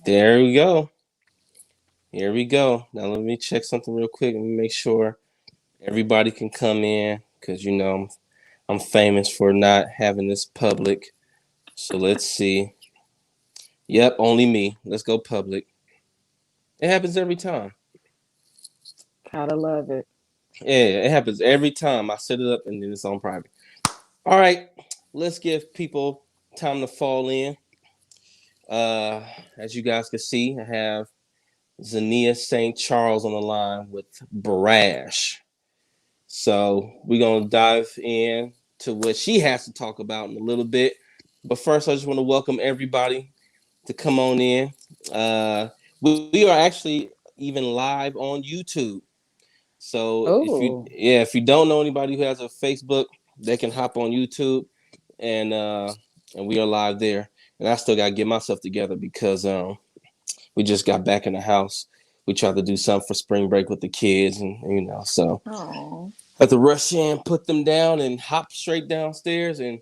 There we go. Here we go. Now let me check something real quick. Let me make sure everybody can come in because I'm famous for not having this public. So let's see. Yep, only me. Let's go public. It happens every time. Gotta love it. Yeah, it happens every time. I set it up and then it's on private. All right, let's give people time to fall in. Uh, as you guys can see, I have Xenia St Charles on the line with BRASH. So we're gonna dive in to what she has to talk about in a little bit. But first, I just want to welcome everybody to come on in. We are actually even live on YouTube. So Oh, if you don't know anybody who has a Facebook, they can hop on YouTube and we are live there. And I still gotta get myself together because we just got back in the house. We tried to do something for spring break with the kids, and so oh. I had to rush in, put them down, and hop straight downstairs and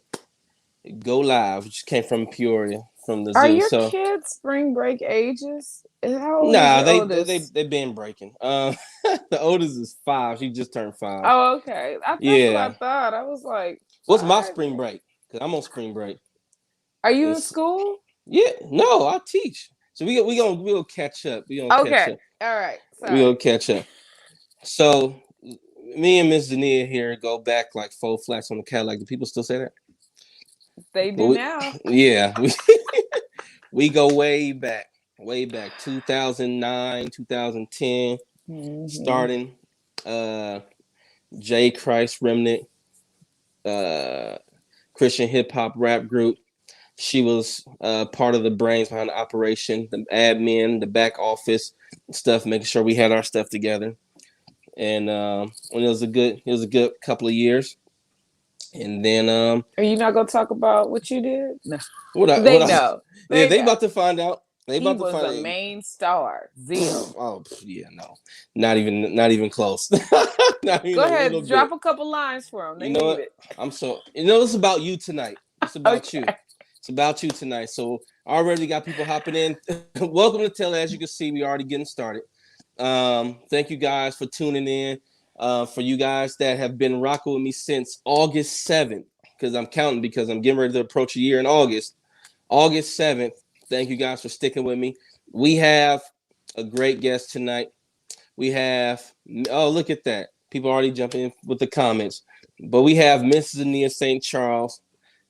go live. We just came from Peoria from the Are zoo. your So kids spring break ages? How old is nah, your they oldest? they been breaking. The oldest is 5. She just turned 5. Oh, okay. That's what I Yeah. thought. I was like, What's my 5? spring break? Cause I'm on spring break. Are you in It's school? yeah. No, I teach. So we'll catch up. We gonna catch Okay. up. All right. We Sorry. gonna catch up. So me and Miss Zania here go back like 4 flats on the Cadillac. Do people still say that? They But do now. yeah, we go way back, 2009, 2010, Hmm. starting uh J Christ Remnant, uh Christian hip hop rap group. She was part of the brains behind the operation, the admin, the back office stuff, making sure we had our stuff together. And it was a good couple of years. And then Are you not gonna talk about what you did? No. what They I know. yeah, They they know. about to find out. They He about to was find a out. main star. Zeal. Oh yeah, no, not even close. Not even Go a little ahead, bit. drop a couple lines for them. You They know need what? it. It's about you tonight. It's about you. Okay. It's about you tonight. So already got people hopping in. Welcome to Tell. As you can see, we already getting started. Thank you guys for tuning in. For you guys that have been rocking with me since August 7th, because I'm counting because I'm getting ready to approach a year in August. August 7th. Thank you guys for sticking with me. We have a great guest tonight. We have, oh, look at that. People already jumping in with the comments. But we have Miss Xenia St. Charles,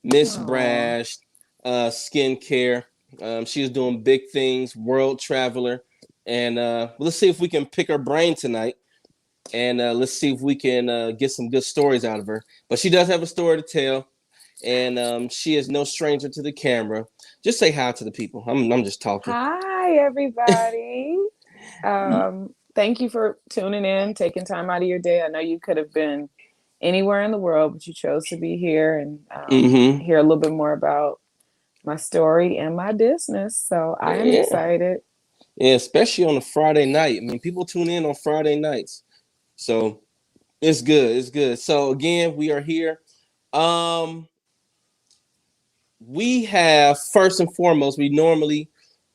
Miss Aw. Brash, Skin Care. She is doing big things, world traveler. And let's see if we can pick her brain tonight. And let's see if we can get some good stories out of her. But she does have a story to tell. And she is no stranger to the camera. Just say hi to the people. I'm just talking. Hi, everybody. Thank you for tuning in, taking time out of your day. I know you could have been anywhere in the world, but you chose to be here and Mm-hmm. hear a little bit more about my story and my business. So I am Yeah. excited. Yeah, especially on a Friday night. I mean, people tune in on Friday nights. So it's good. It's good. So again, we are here. Um, we have first and foremost, we normally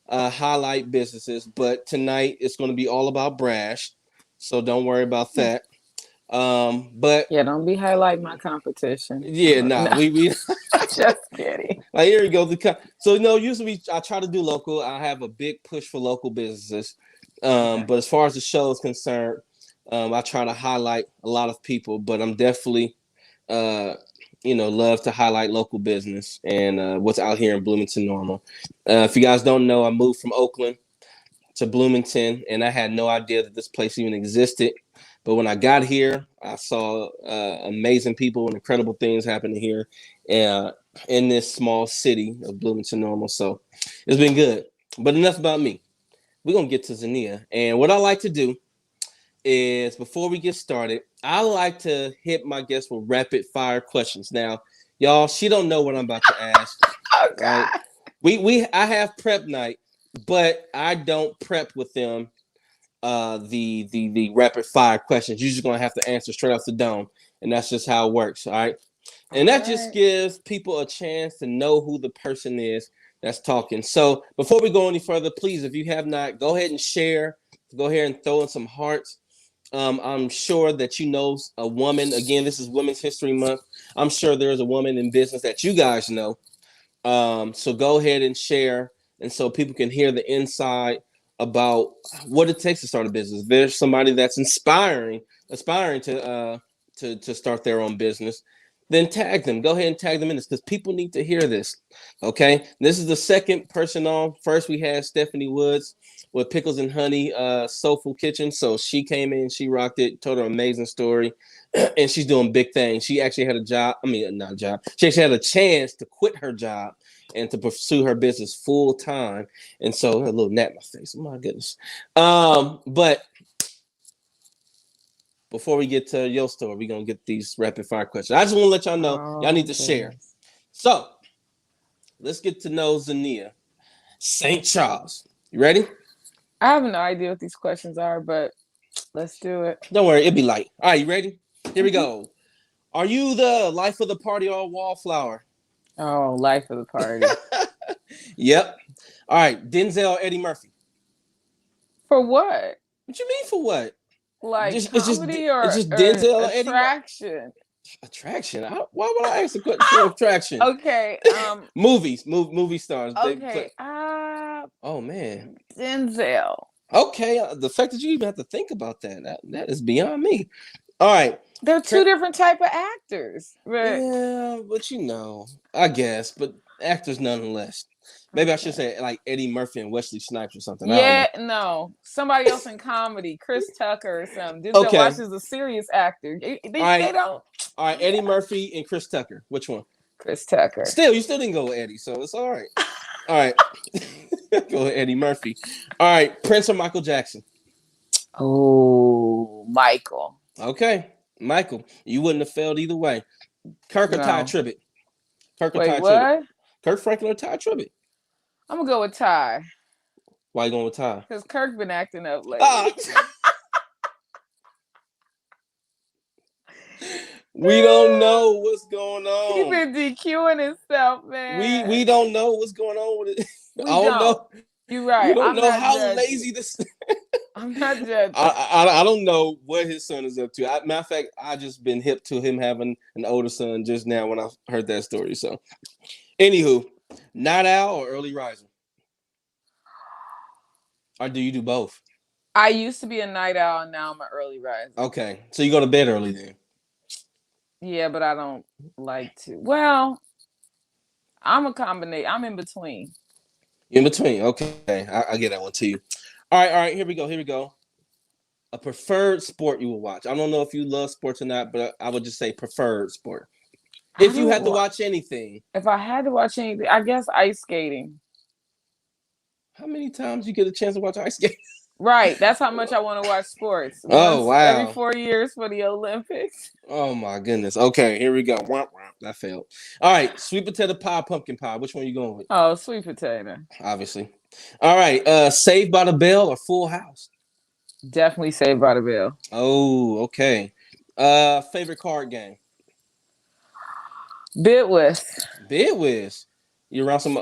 highlight businesses, but tonight it's going to be all about Brash. So don't worry about that. But Yeah, don't be highlighting my competition. yeah, nah, No, we just kidding. like here you go. So usually I try to do local. I have a big push for local businesses. Okay. But as far as the show is concerned, I try to highlight a lot of people, but I'm definitely uh, love to highlight local business and what's out here in Bloomington Normal. If you guys don't know, I moved from Oakland to Bloomington, and I had no idea that this place even existed. But when I got here, I saw amazing people and incredible things happening here uh, in this small city of Bloomington Normal. So it's been good. But enough about me. We're going to get to Xenia. And what I like to do is before we get started, I like to hit my guests with rapid fire questions. Now, y'all, she don't know what I'm about to ask, Oh right? God. I have prep night, but I don't prep with them the rapid fire questions. You're just gonna have to answer straight off the dome, and that's just how it works. All right, All and that just right. gives people a chance to know who the person is that's talking. So before we go any further, please, if you have not, go ahead and share. Go ahead and throw in some hearts. I'm sure that you know a woman. Again, this is Women's History Month. I'm sure there's a woman in business that you guys know. So go ahead and share, and so people can hear the inside about what it takes to start a business. If there's somebody that's aspiring to start their own business, then tag them. Go ahead and tag them in this because people need to hear this. Okay, this is the second person on. First, we had Stephanie Woods with Pickles and Honey, Soulful Kitchen. So she came in, she rocked it, told her amazing story, and she's doing big things. She actually had a job. I mean, not a job. She actually had a chance to quit her job and to pursue her business full time. And so a little gnat in my face. Oh my goodness. But before we get to your story, we're gonna get these rapid fire questions. I just want to let y'all know y'all need to share. So let's get to know Xenia St. Charles. You ready? I have no idea what these questions are, but let's do it. Don't worry, it'll be light. All right, you ready? Here we go. Are you the life of the party or wallflower? Oh, life of the party. Yep. All right, Denzel, Eddie Murphy. For what? What you mean for what? Like comedy or Denzel or attraction? Attraction? Why would I ask a question for attraction? Okay. Movies, movie stars. Okay. Oh man. Denzel. Okay. The fact that you even have to think about that is beyond me. All right. They're two different type of actors. Right? Yeah, but I guess, but actors nonetheless. Maybe I should say like Eddie Murphy and Wesley Snipes or something. Yeah, no. Somebody else in comedy, Chris Tucker or something. Denzel Washington's a serious actor. They don't. All right, Eddie Murphy and Chris Tucker. Which one? Chris Tucker. You still didn't go with Eddie, so it's all right. All right. Go with Eddie Murphy. All right, Prince or Michael Jackson? Oh, Michael. Okay, Michael. You wouldn't have failed either way. Kirk or Ty Tribbett? Kirk or Ty Tribbett? Kirk Franklin or Ty Tribbett? I'm gonna go with Ty. Why you going with Ty? Because Kirk been acting up lately. We don't know what's going on. He been DQing himself, man. We don't know what's going on with it. I don't know. You're right. We don't know how lazy this. I'm not judging. I don't know what his son is up to. Matter of fact, I just been hip to him having an older son just now when I heard that story. So, anywho, night owl or early riser? Or do you do both? I used to be a night owl, and now I'm an early riser. Okay, so you go to bed early then? Yeah, but I don't like to. Well, I'm a combination. I'm in between. In between. Okay, I get that one to you. All right. Here we go. A preferred sport you will watch. I don't know if you love sports or not, but I would just say preferred sport. If you had to watch anything. If I had to watch anything, I guess ice skating. How many times you get a chance to watch ice skating? Right. That's how much I want to watch sports. Wow. Every 4 years for the Olympics. Oh, my goodness. Okay, here we go. That failed. All right. Sweet potato pie, pumpkin pie. Which one are you going with? Oh, sweet potato. Obviously. All right. Saved by the Bell or Full House? Definitely Saved by the Bell. Oh, okay. Favorite card game? Bid Whist. You around some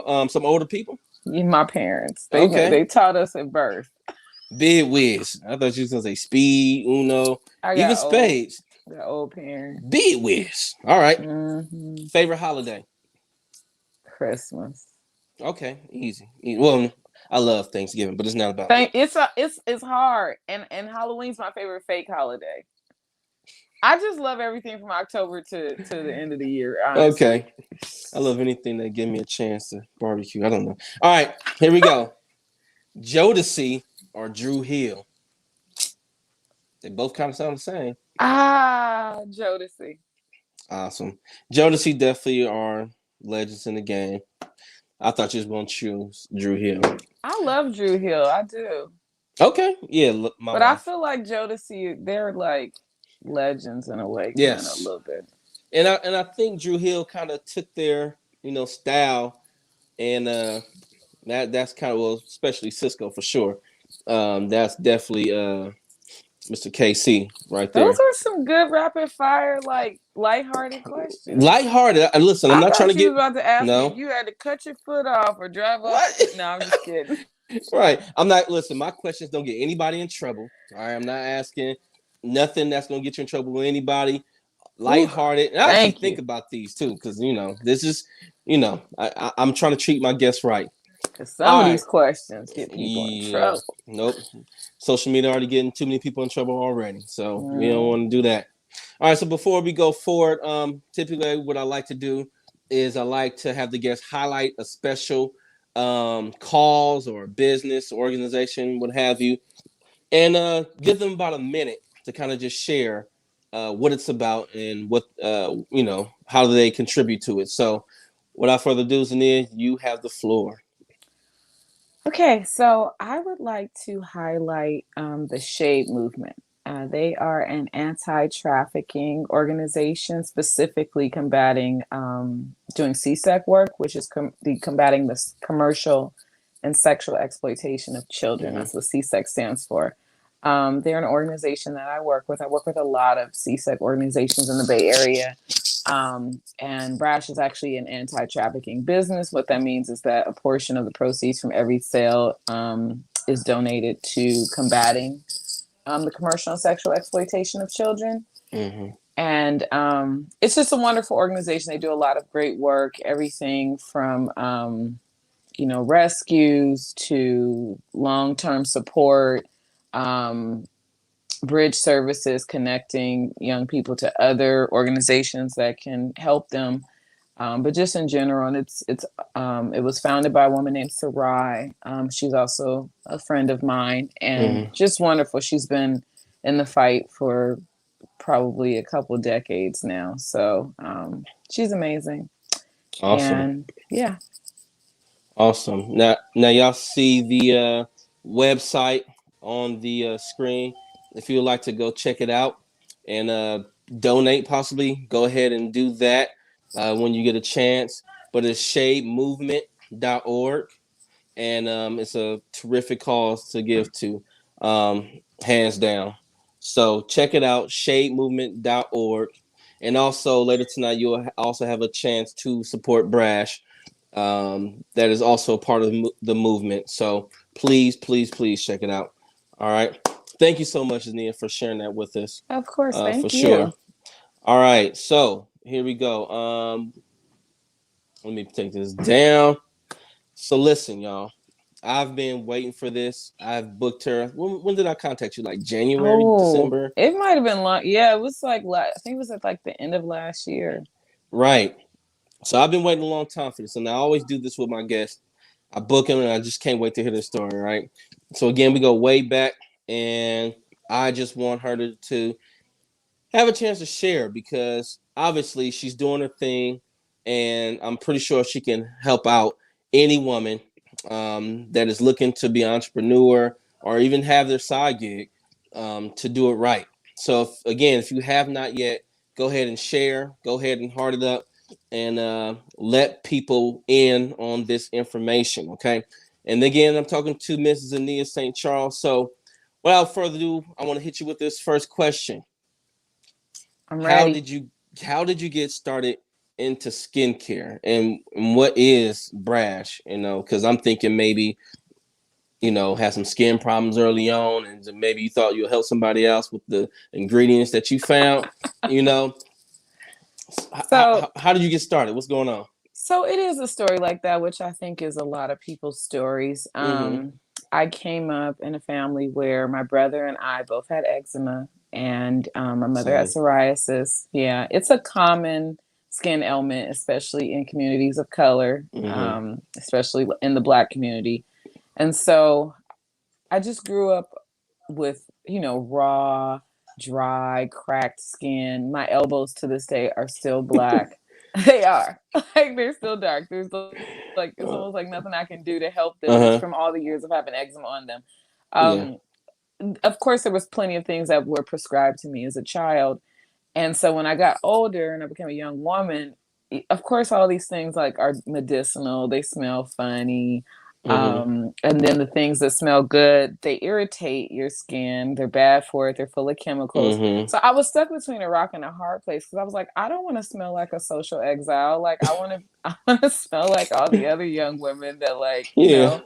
older people? My parents. They taught us at birth. Bid Whist. I thought you was gonna say speed, Uno, even spades. The old parents. Bid Whist. All right. Mm-hmm. Favorite holiday? Christmas. Okay, easy. Well, I love Thanksgiving, but it's not about. It's hard, and Halloween's my favorite fake holiday. I just love everything from October to the end of the year. Honestly. Okay, I love anything that give me a chance to barbecue. I don't know. All right, here we go. Jodeci or Drew Hill? They both kind of sound the same. Jodeci. Awesome. Jodeci definitely are legends in the game. I thought you was going to choose Drew Hill. I love Drew Hill. I do. Okay. Yeah. But I feel like Jodeci, they're like legends in a way. Yes. A little bit. And I think Drew Hill kind of took their, style, and that's kind of, well, especially Cisco for sure. That's definitely Mr. KC, right Those there. are some good rapid fire, like lighthearted questions. Lighthearted. Listen, I'm I not trying thought to you get was about to ask me if no. you had to cut your foot off or drive off. What? No, I'm just kidding. Right. I'm not. Listen, my questions don't get anybody in trouble. All right. I'm not asking nothing that's gonna get you in trouble with anybody. Ooh, Lighthearted. And I actually thank think you. about these too, because this is, I'm trying to treat my guests right. Because some All of right. these questions get people in Yeah. trouble. Nope. Social media already getting too many people in trouble already, so we don't Mm. want to do that. All right. So before we go forward, typically what I like to do is I like to have the guests highlight a special cause or business, organization, what have you, and give them about a minute to kind of just share what it's about and what how do they contribute to it. So, without further ado, Xenia, you have the floor. Okay, so I would like to highlight the Shade Movement. They are an anti trafficking organization specifically combating doing CSEC work, which is combating this commercial and sexual exploitation of children. Mm-hmm. That's what CSEC stands for. They're an organization that I work with. I work with a lot of CSEC organizations in the Bay Area. And BRASH is actually an anti-trafficking business. What that means is that a portion of the proceeds from every sale is donated to combating the commercial and sexual exploitation of children. Mm-hmm. And it's just a wonderful organization. They do a lot of great work, everything from rescues to long-term support, um, bridge services, connecting young people to other organizations that can help them. But just in general, and it was founded by a woman named Sarai. She's also a friend of mine, and Mm-hmm. just wonderful. She's been in the fight for probably a couple decades now, so she's amazing. Awesome. And yeah, Awesome. Now y'all see the website on the screen. If you would like to go check it out and donate, possibly go ahead and do that when you get a chance. But it's shademovement.org, and it's a terrific cause to give to, hands down. So check it out, shademovement.org. And also later tonight, you'll also have a chance to support Brash. That is also a part of the movement. So please, please, please check it out. All right. Thank you so much, Nia, for sharing that with us. of course, For thank sure. you. All right. So here we go. Let me take this down. So listen, y'all. I've been waiting for this. I've booked her. When did I contact you? Like January, Oh, December? it might have been long. Yeah, it was like I think it was at like the end of last year. Right. So I've been waiting a long time for this. And I always do this with my guests. I book them and I just can't wait to hear their story, right? So again, we go way back, and I just want her to have a chance to share because obviously she's doing her thing, and I'm pretty sure she can help out any woman that is looking to be an entrepreneur or even have their side gig to do it right. So if you have not yet, go ahead and share. Go ahead and heart it up and let people in on this information. Okay. And again, I'm talking to Mrs. Xenia St. Charles. So without further ado, I want to hit you with this first question. I'm how ready. did you how did you get started into skincare, and what is Brash? Because I'm thinking maybe had some skin problems early on, and maybe you thought you'll help somebody else with the ingredients that you found. You know, So, how did you get started? What's going on? so it is a story like that, which I think is a lot of people's stories. Mm-hmm. I came up in a family where my brother and I both had eczema, and my mother had Same. psoriasis. Yeah, it's a common skin ailment, especially in communities of color, Mm-hmm. especially in the Black community. And so I just grew up with, raw, dry, cracked skin. My elbows to this day are still black. They are. Like they're still dark. Like it's almost like nothing I can do to help them just Uh-huh. from all the years of having eczema on them. Yeah. Um, of course there was plenty of things that were prescribed to me as a child. And so when I got older and I became a young woman, of course all these things like are medicinal, they smell funny. Mm-hmm. And then the things that smell good, they irritate your skin. They're bad for it. They're full of chemicals. Mm-hmm. So I was stuck between a rock and a hard place because I was like, I don't want to smell like a social exile. Like I want to, I want to smell like all the other young women that like, Yeah.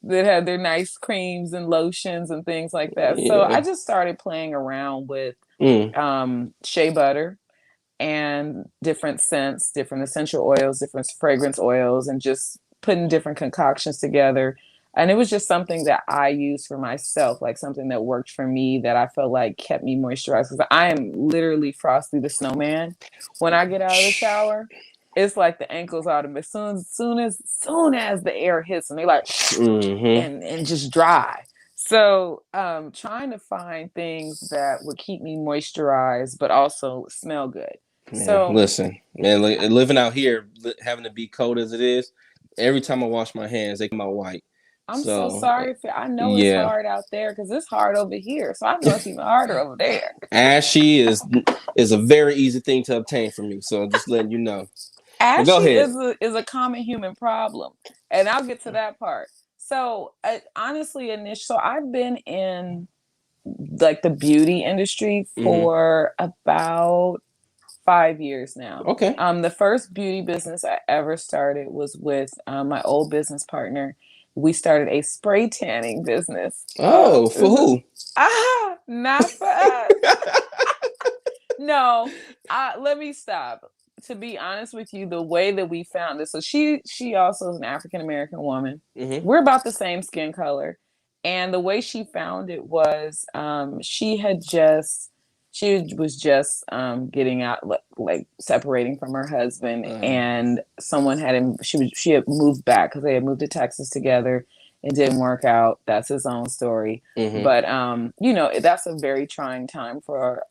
that had their nice creams and lotions and things like that. So I Yeah. just started playing around with Mm. shea butter and different scents, different essential oils, different fragrance oils, and just putting different concoctions together. And it was just something that I used for myself, like something that worked for me that I felt like kept me moisturized. Because I am literally Frosty the Snowman. When I get out of the shower, it's like the ankles automatic. Soon as the air hits them, they like Mm-hmm. and just dry. So trying to find things that would keep me moisturized but also smell good. Man, So listen, man, living out here, having to be cold as it is, every time I wash my hands, they come out white. I'm so So, sorry for I know it's yeah, hard out there because it's hard over here. So I know it's even harder over there. ashy is a very easy thing to obtain for me. So just letting you know. But go Ashy ahead. is a common human problem, and I'll get to that part. So honestly, so I've been in like the beauty industry Mm-hmm. for about 5 years now. Okay. The first beauty business I ever started was with my old business partner. We started a spray tanning business. Oh, for This is who? not for us. No, let me stop. To be honest with you, the way that we found this, so she also is an African American woman. Mm-hmm. We're about the same skin color, and the way she found it was she was just getting out like separating from her husband, and someone had him. She had moved back because they had moved to Texas together. It didn't work out. That's his own story. Mm-hmm. But that's a very trying time for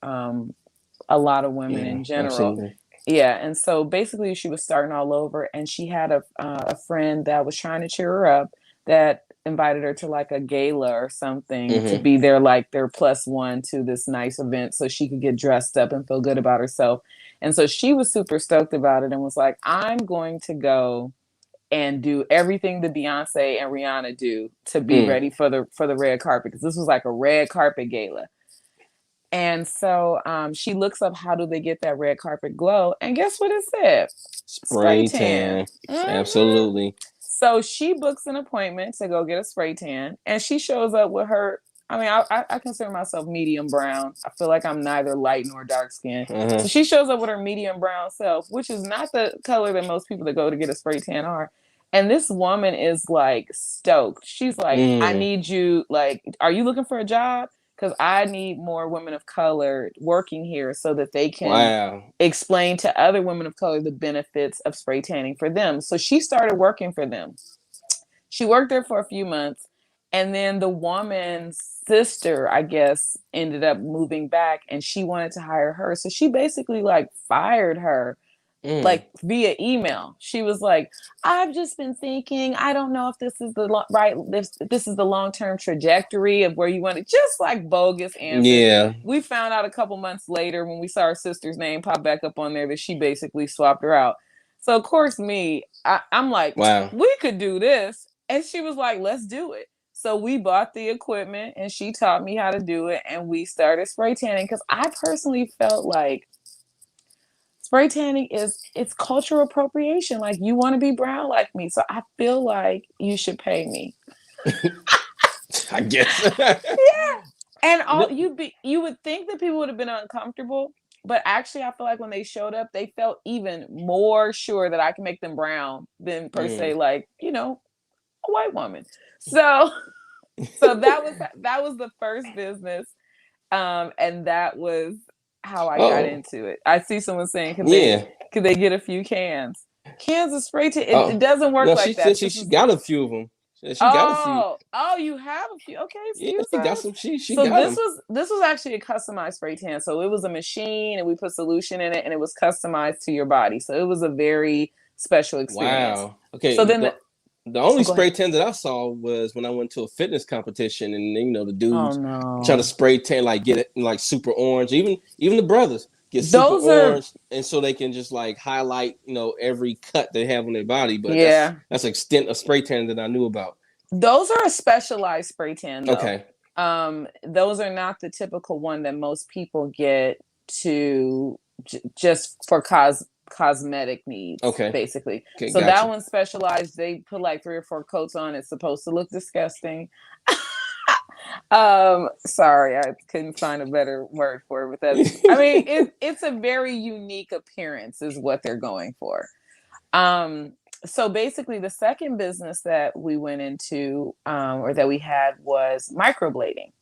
a lot of women Yeah, in general. absolutely. Yeah, and so basically she was starting all over, and she had a friend that was trying to cheer her up that invited her to like a gala or something to Mm-hmm. be there like their plus one to this nice event so she could get dressed up and feel good about herself. And so she was super stoked about it and was like, I'm going to go and do everything the Beyonce and Rihanna do to be Mm. ready for the red carpet, because this was like a red carpet gala. And so she looks up how do they get that red carpet glow, and guess what it said? Spray Spray tan. tan. Mm-hmm. Absolutely. So she books an appointment to go get a spray tan, and she shows up with her. I mean, I consider myself medium brown. I feel like I'm neither light nor dark skin. Uh-huh. So she shows up with her medium brown self, which is not the color that most people that go to get a spray tan are. And this woman is like stoked. She's like, I Mm. need you, like, are you looking for a job? Because I need more women of color working here so that they can Wow. explain to other women of color the benefits of spray tanning for them. So she started working for them. She worked there for a few months, and then the woman's sister, I guess, ended up moving back, and she wanted to hire her. So she basically like fired her Mm. like via email. She was like, I've just been thinking, I don't know if this is the this is the long-term trajectory of where you want it. Just like bogus answers. Yeah. We found out a couple months later when we saw her sister's name pop back up on there that she basically swapped her out. So of course I'm like, Wow. we could do this. And she was like, let's do it. So we bought the equipment and she taught me how to do it, and we started spray tanning because I personally felt like spray tanning it's cultural appropriation. Like, you want to be brown like me, so I feel like you should pay me. I guess. Yeah. And No. you would think that people would have been uncomfortable, but actually I feel like when they showed up, they felt even more sure that I can make them brown than per se, Mm. like, a white woman. So that was the first business. And that was how I got Oh. into it. I see someone saying, Yeah. could they get a few cans? Cans of spray tan. It Oh. doesn't work No, she like that. said she got a few of them. She got a few. Oh, you have a few. Okay, Yeah, excuse she got us. some. She So got this them. was actually a customized spray tan. So it was a machine, and we put solution in it, and it was customized to your body. So it was a very special experience. Wow. Okay. So then, The only go ahead. spray tan that I saw was when I went to a fitness competition, and the Oh dudes try to no, spray tan, like get it like super orange. Even the brothers get super those are orange, and so they can just like highlight every cut they have on their body. But yeah. that's extent of spray tan that I knew about. Those are a specialized spray tan, though. Okay. Those are not the typical one that most people get to just for cosmetic needs, Okay. basically. Okay. So that Gotcha. one's specialized. They put like 3 or 4 coats on. It's supposed to look disgusting. Sorry, I couldn't find a better word for it, but I mean, it's a very unique appearance is what they're going for. So basically the second business that we went into, or that we had, was microblading.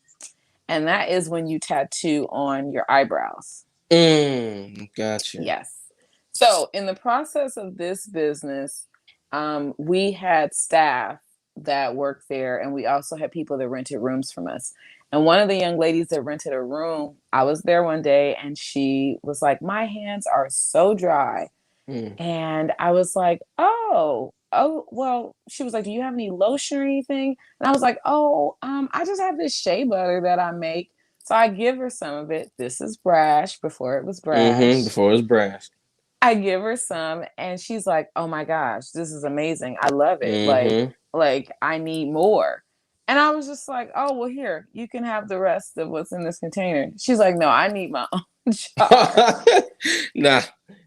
And that is when you tattoo on your eyebrows. Gotcha. Yes. So in the process of this business, we had staff that worked there, and we also had people that rented rooms from us. And one of the young ladies that rented a room, I was there one day, and she was like, "My hands are so dry." Mm. And I was like, oh, well, she was like, "Do you have any lotion or anything?" And I was like, "Oh, I just have this shea butter that I make." So I give her some of it. This is Brash before it was Brash. Before it was brass. I give her some, and she's like, "Oh my gosh, this is amazing. I love it. Mm-hmm. Like I need more." And I was just like, "Oh, well, here, you can have the rest of what's in this container." She's like, "No, I need my own jar." Nah.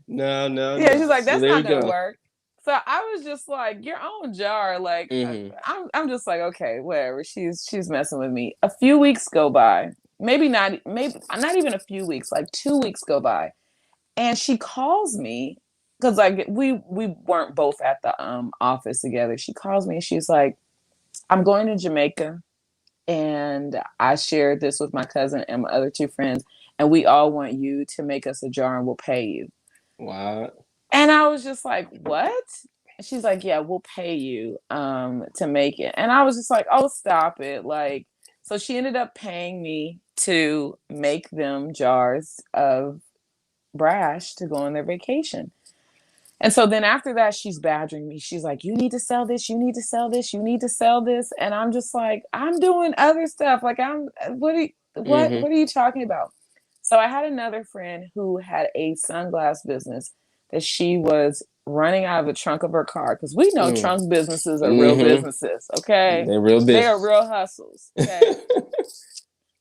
No, no, Yeah, no. she's like, So "That's there not you gonna go. work." So I was just like, "Your own jar." Like, Mm-hmm. I'm just like, okay, whatever. She's messing with me. A few weeks go by, maybe not even a few weeks, like 2 weeks go by, and she calls me because like we weren't both at the office together. She calls me and she's like, "I'm going to Jamaica, and I shared this with my cousin and my other 2 friends, and we all want you to make us a jar and we'll pay you." Wow. And I was just like, "What?" She's like, "Yeah, we'll pay you to make it." And I was just like, "Oh, stop it." Like, so she ended up paying me to make them jars of Brash to go on their vacation. And so then after that, she's badgering me. She's like, "You need to sell this, you need to sell this, you need to sell this." And I'm just like, "I'm doing other stuff. Like, Mm-hmm. what are you talking about?" So I had another friend who had a sunglass business that she was running out of the trunk of her car, because we know Mm. trunk businesses are real Mm-hmm. businesses, okay? They're real They are business. real hustles, okay?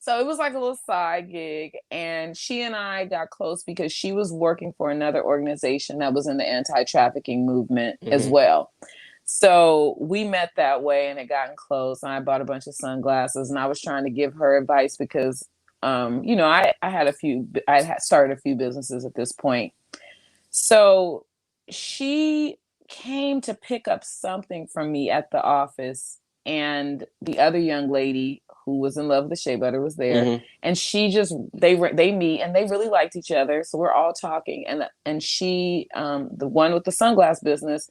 So it was like a little side gig, and she and I got close because she was working for another organization that was in the anti-trafficking movement as Mm-hmm. well. So we met that way and it gotten close, and I bought a bunch of sunglasses, and I was trying to give her advice because I had started a few businesses at this point. So she came to pick up something from me at the office, and the other young lady who was in love with the shea butter was there, Mm-hmm. and they meet and they really liked each other. So we're all talking, and she, the one with the sunglass business,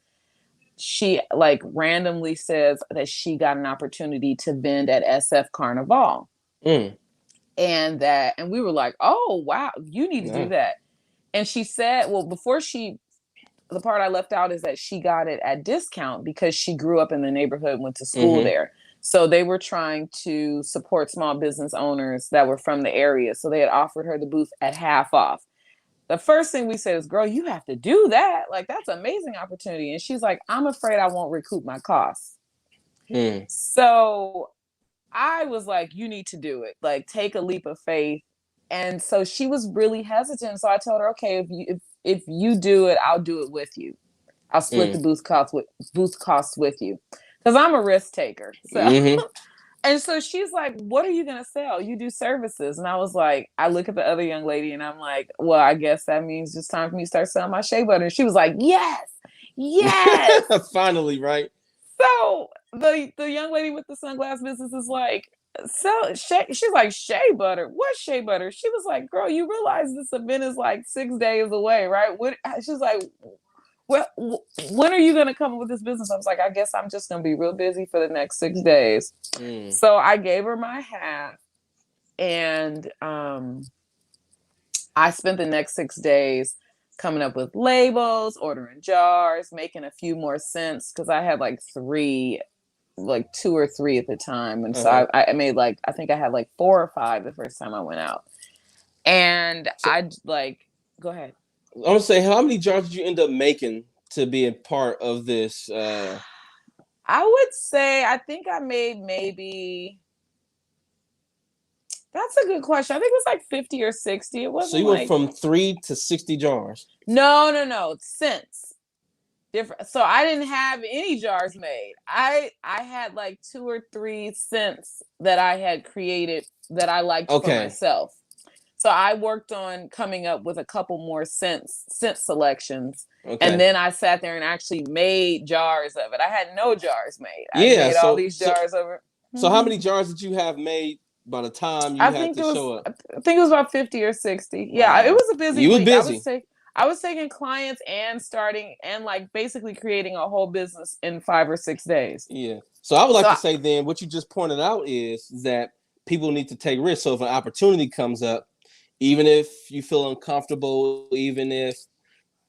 she like randomly says that she got an opportunity to vend at SF Carnival, Mm. and we were like, "Oh wow, you need to do No. that." And she said, well, the part I left out is that she got it at discount because she grew up in the neighborhood, went to school Mm-hmm. there. So they were trying to support small business owners that were from the area. So they had offered her the booth at half off. The first thing we said is, "Girl, you have to do that. Like, that's an amazing opportunity." And she's like, "I'm afraid I won't recoup my costs." Mm. So I was like, "You need to do it. Like, take a leap of faith." And so she was really hesitant. So I told her, "Okay, if you do it, I'll do it with you. I'll split the Mm. booth costs with you, because I'm a risk taker." So, Mm-hmm. and so she's like, "What are you gonna sell? You do services." And I was like, I look at the other young lady, and I'm like, "Well, I guess that means it's time for me to start selling my shea butter." And she was like, "Yes, yes." Finally, right? So the young lady with the sunglass business is like, "So she's like, shea butter? What shea butter?" She was like, "Girl, you realize this event is like 6 days away, right?" She's like, "Well, when are you gonna come up with this business?" I was like, "I guess I'm just gonna be real busy for the next 6 days." Mm. So I gave her my hat, and I spent the next 6 days coming up with labels, ordering jars, making a few more cents, because I had like 2 or 3 at the time. And so Uh-huh. I made like, I think I had like 4 or 5 the first time I went out. And So go ahead. I want to say, how many jars did you end up making to be a part of this? I would say I think I made maybe. That's a good question. I think it was like 50 or 60. It So wasn't you went like from 3 to 60 jars. no, cents. Different. So I didn't have any jars made. I had like 2 or 3 scents that I had created that I liked for Okay. myself. So I worked on coming up with a couple more scent selections. And Okay. then I sat there and actually made jars of it. I had no jars made. I Yeah. made all So these so jars over. so how Mm-hmm. many jars did you have made by the time I you had think to it was show up? I think it was about 50 or 60. Yeah, it Wow. was a busy You was week. busy. I was taking clients and starting and like basically creating a whole business in 5 or 6 days. Yeah. So I would like So to say then what you just pointed out is that people need to take risks. So if an opportunity comes up, even if you feel uncomfortable, even if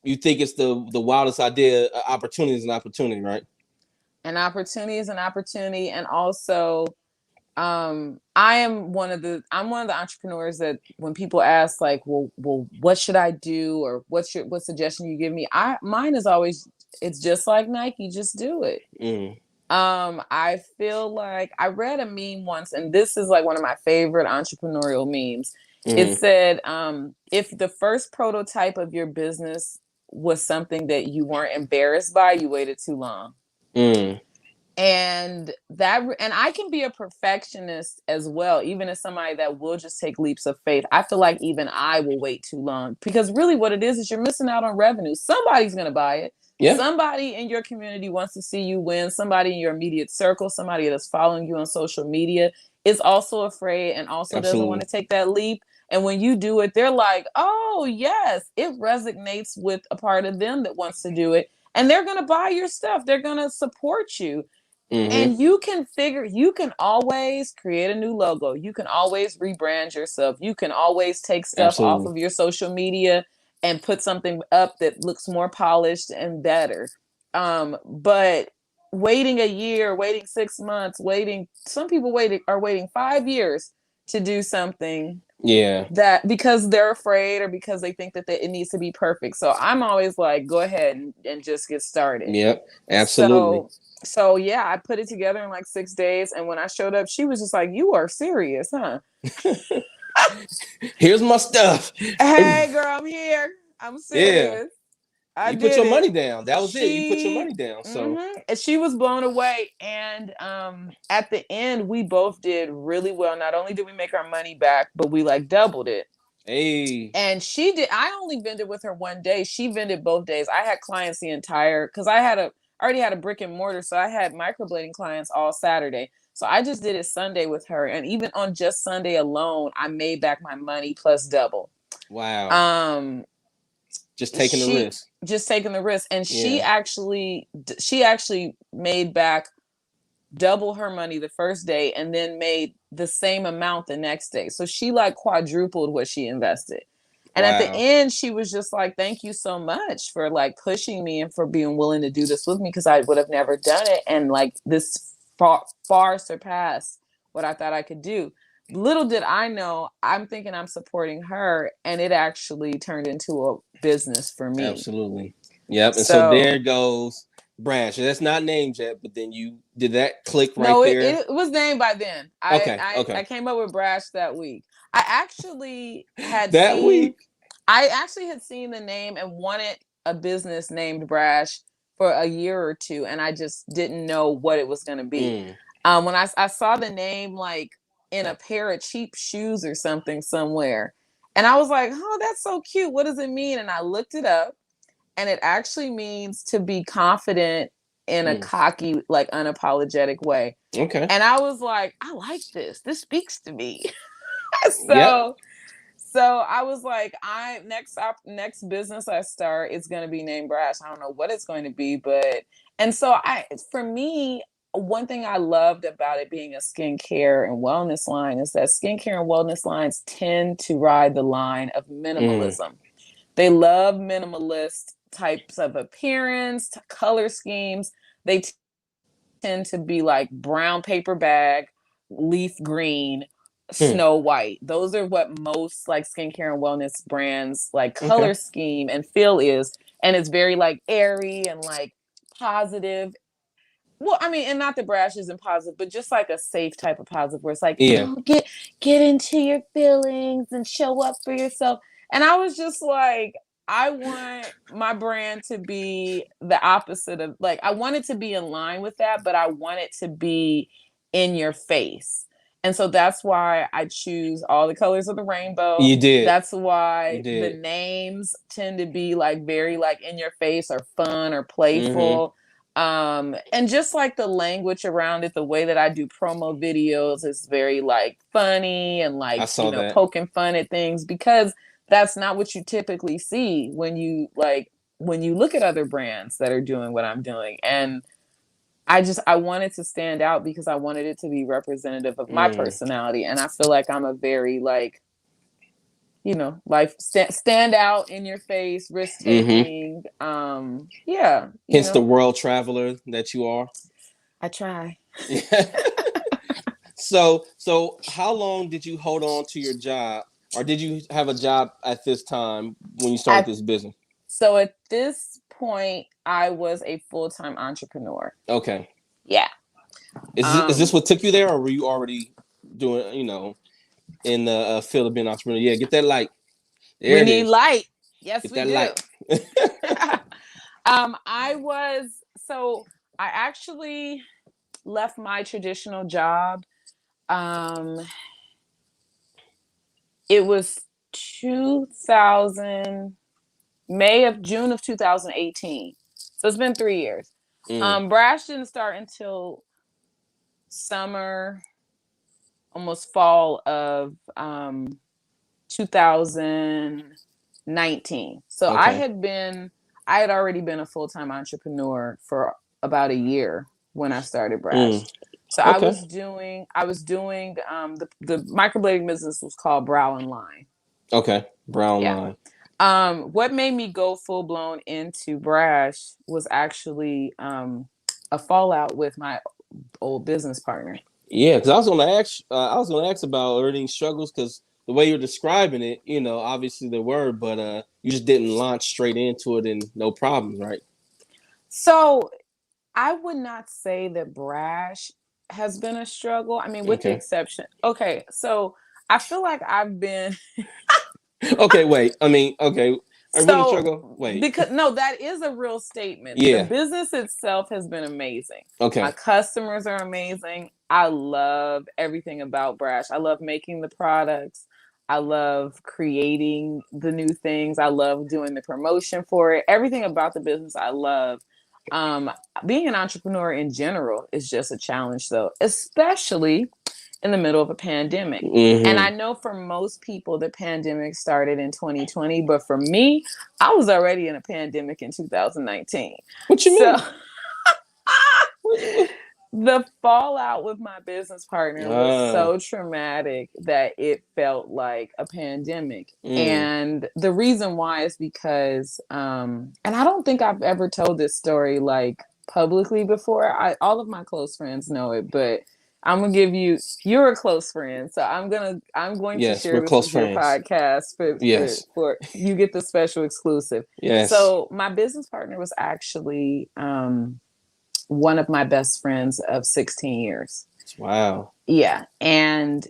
you think it's the wildest idea, opportunity is an opportunity, right? an opportunity is an opportunity, and also I'm one of the entrepreneurs that when people ask like, well, what should I do, or what suggestion you give me, mine is always, it's just like Nike, just do it. Mm. I feel like I read a meme once, and this is like one of my favorite entrepreneurial memes. It Mm. said, if the first prototype of your business was something that you weren't embarrassed by, you waited too long. Mm. And I can be a perfectionist as well, even as somebody that will just take leaps of faith. I feel like even I will wait too long, because really what it is you're missing out on revenue. Somebody's going to buy it. Yeah. Somebody in your community wants to see you win. Somebody in your immediate circle, somebody that's following you on social media, is also afraid and also doesn't want Absolutely. to take that leap. And when you do it, they're like, oh yes, it resonates with a part of them that wants to do it, and they're going to buy your stuff. They're going to support you. Mm-hmm. And you can always create a new logo. You can always rebrand yourself. You can always take stuff off Absolutely. of your social media and put something up that looks more polished and better. But waiting a year, waiting 6 months, some people are waiting 5 years to do something, Yeah. that because they're afraid or because they think that it needs to be perfect. So I'm always like, go ahead and just get started. Yep. Absolutely. So so yeah, I put it together in like 6 days, and when I showed up, she was just like, "You are serious, huh?" Here's my stuff. Hey, girl, I'm here. I'm Yeah. serious. I You put did your it. money down. That was it. You put your money down. So And she was blown away. And at the end, we both did really well. Not only did we make our money back, but we like doubled it. hey. And she did. I only vended with her one day. She vended both days. I had clients the entire, because I already had a brick and mortar, so I had microblading clients all Saturday. So I just did it Sunday with her, and even on just Sunday alone, I made back my money plus double. Wow. Um, Just taking the she risk. just taking the risk, and Yeah. she actually made back double her money the first day, and then made the same amount the next day. So she like quadrupled what she invested. And at the Wow. end, she was just like, thank you so much for like pushing me and for being willing to do this with me, because I would have never done it. And like this far surpassed what I thought I could do. Little did I know, I'm thinking I'm supporting her, and it actually turned into a business for me. Absolutely. Yep. And so So there goes Brash. That's not named yet, but then you did that click right no, there. it was named by then. Okay. Okay. I came up with Brash that week. I actually had That seen week. I actually had seen the name and wanted a business named Brash for a year or two, and I just didn't know what it was going to be. Mm. When I saw the name like in a pair of cheap shoes or something somewhere, and I was like, "Oh, that's so cute. What does it mean?" And I looked it up, and it actually means to be confident in a Mm. cocky, like unapologetic way. Okay. And I was like, I like this. This speaks to me. Yep. so so I was like, next business I start is going to be named Brash. I don't know what it's going to be, but and so for me, one thing I loved about it being a skincare and wellness line is that skincare and wellness lines tend to ride the line of Mm. minimalism. They love minimalist types of appearance, color schemes. They tend to be like brown paper bag, leaf green, Hmm. snow white. Those are what most like skincare and wellness brands like Okay. color scheme and feel is. And it's very like airy and like positive. well, I mean, and not that brash isn't positive, but just like a safe type of positive where it's like, Yeah. don't get into your feelings and show up for yourself. And I was just like, I want my brand to be the opposite of, like, I want it to be in line with that, but I want it to be in your face. And so that's why I choose all the colors of the rainbow. You did. That's You why the did. names tend to be like very like in your face or fun or Mm-hmm. playful. And just like the language around it, the way that I do promo videos is very like funny and I like, saw that. poking fun at things, because that's not what you typically see when you look at other brands that are doing what I'm doing. And I wanted to stand out because I wanted it to be representative of my Mm. personality. And I feel like I'm a very like, like stand out in your face, risk Mm-hmm. taking. Yeah, Hence the world traveler that you are. I try. So how long did you hold on to your job, or did you have a job at this time when you started At this business? So at this point, I was a full-time entrepreneur. Okay. Yeah. Is this what took you there, or were you already doing, in the field of being an entrepreneur? Yeah, get that light. There We it need is. light. Yes, Get we that do. light. I was so I actually left my traditional job. Um, it was 2000 June of 2018. So it's been 3 years. Mm. Brash didn't start until summer, almost fall of 2019. So Okay. I had already been a full-time entrepreneur for about a year when I started Brash. Mm. So Okay. I was doing the microblading business was called Brow and Line. Okay. Brown Yeah. line. What made me go full blown into Brash was actually a fallout with my old business partner. Yeah, because I was gonna ask. I was gonna ask about learning struggles because the way you're describing it, obviously the word, but you just didn't launch straight into it and no problems, right? So I would not say that Brash has been a struggle. I mean, with the Okay. exception. Okay, so I feel like I've been Okay. Wait. I mean, okay. Are we in a so struggle? Wait. because no, that is a real statement. The Yeah. business itself has been amazing. My Okay. customers are amazing. I love everything about Brash. I love making the products. I love creating the new things. I love doing the promotion for it. Everything about the business I love. Um, Being an entrepreneur in general is just a challenge though, especially in the middle of a pandemic. And I Mm-hmm. know for most people, the pandemic started in 2020, but for me, I was already in a pandemic in 2019. What you So mean? What- the fallout with my business partner was Ah. so traumatic that it felt like a pandemic. Mm. And the reason why is because, and I don't think I've ever told this story like publicly before. All of my close friends know it, but I'm gonna give you. You're a close friend, so I'm going to Yes, share we're this close with your friends. podcast Yes. for you get the special exclusive. Yes. So my business partner was actually one of my best friends of 16 years. Wow. Yeah. And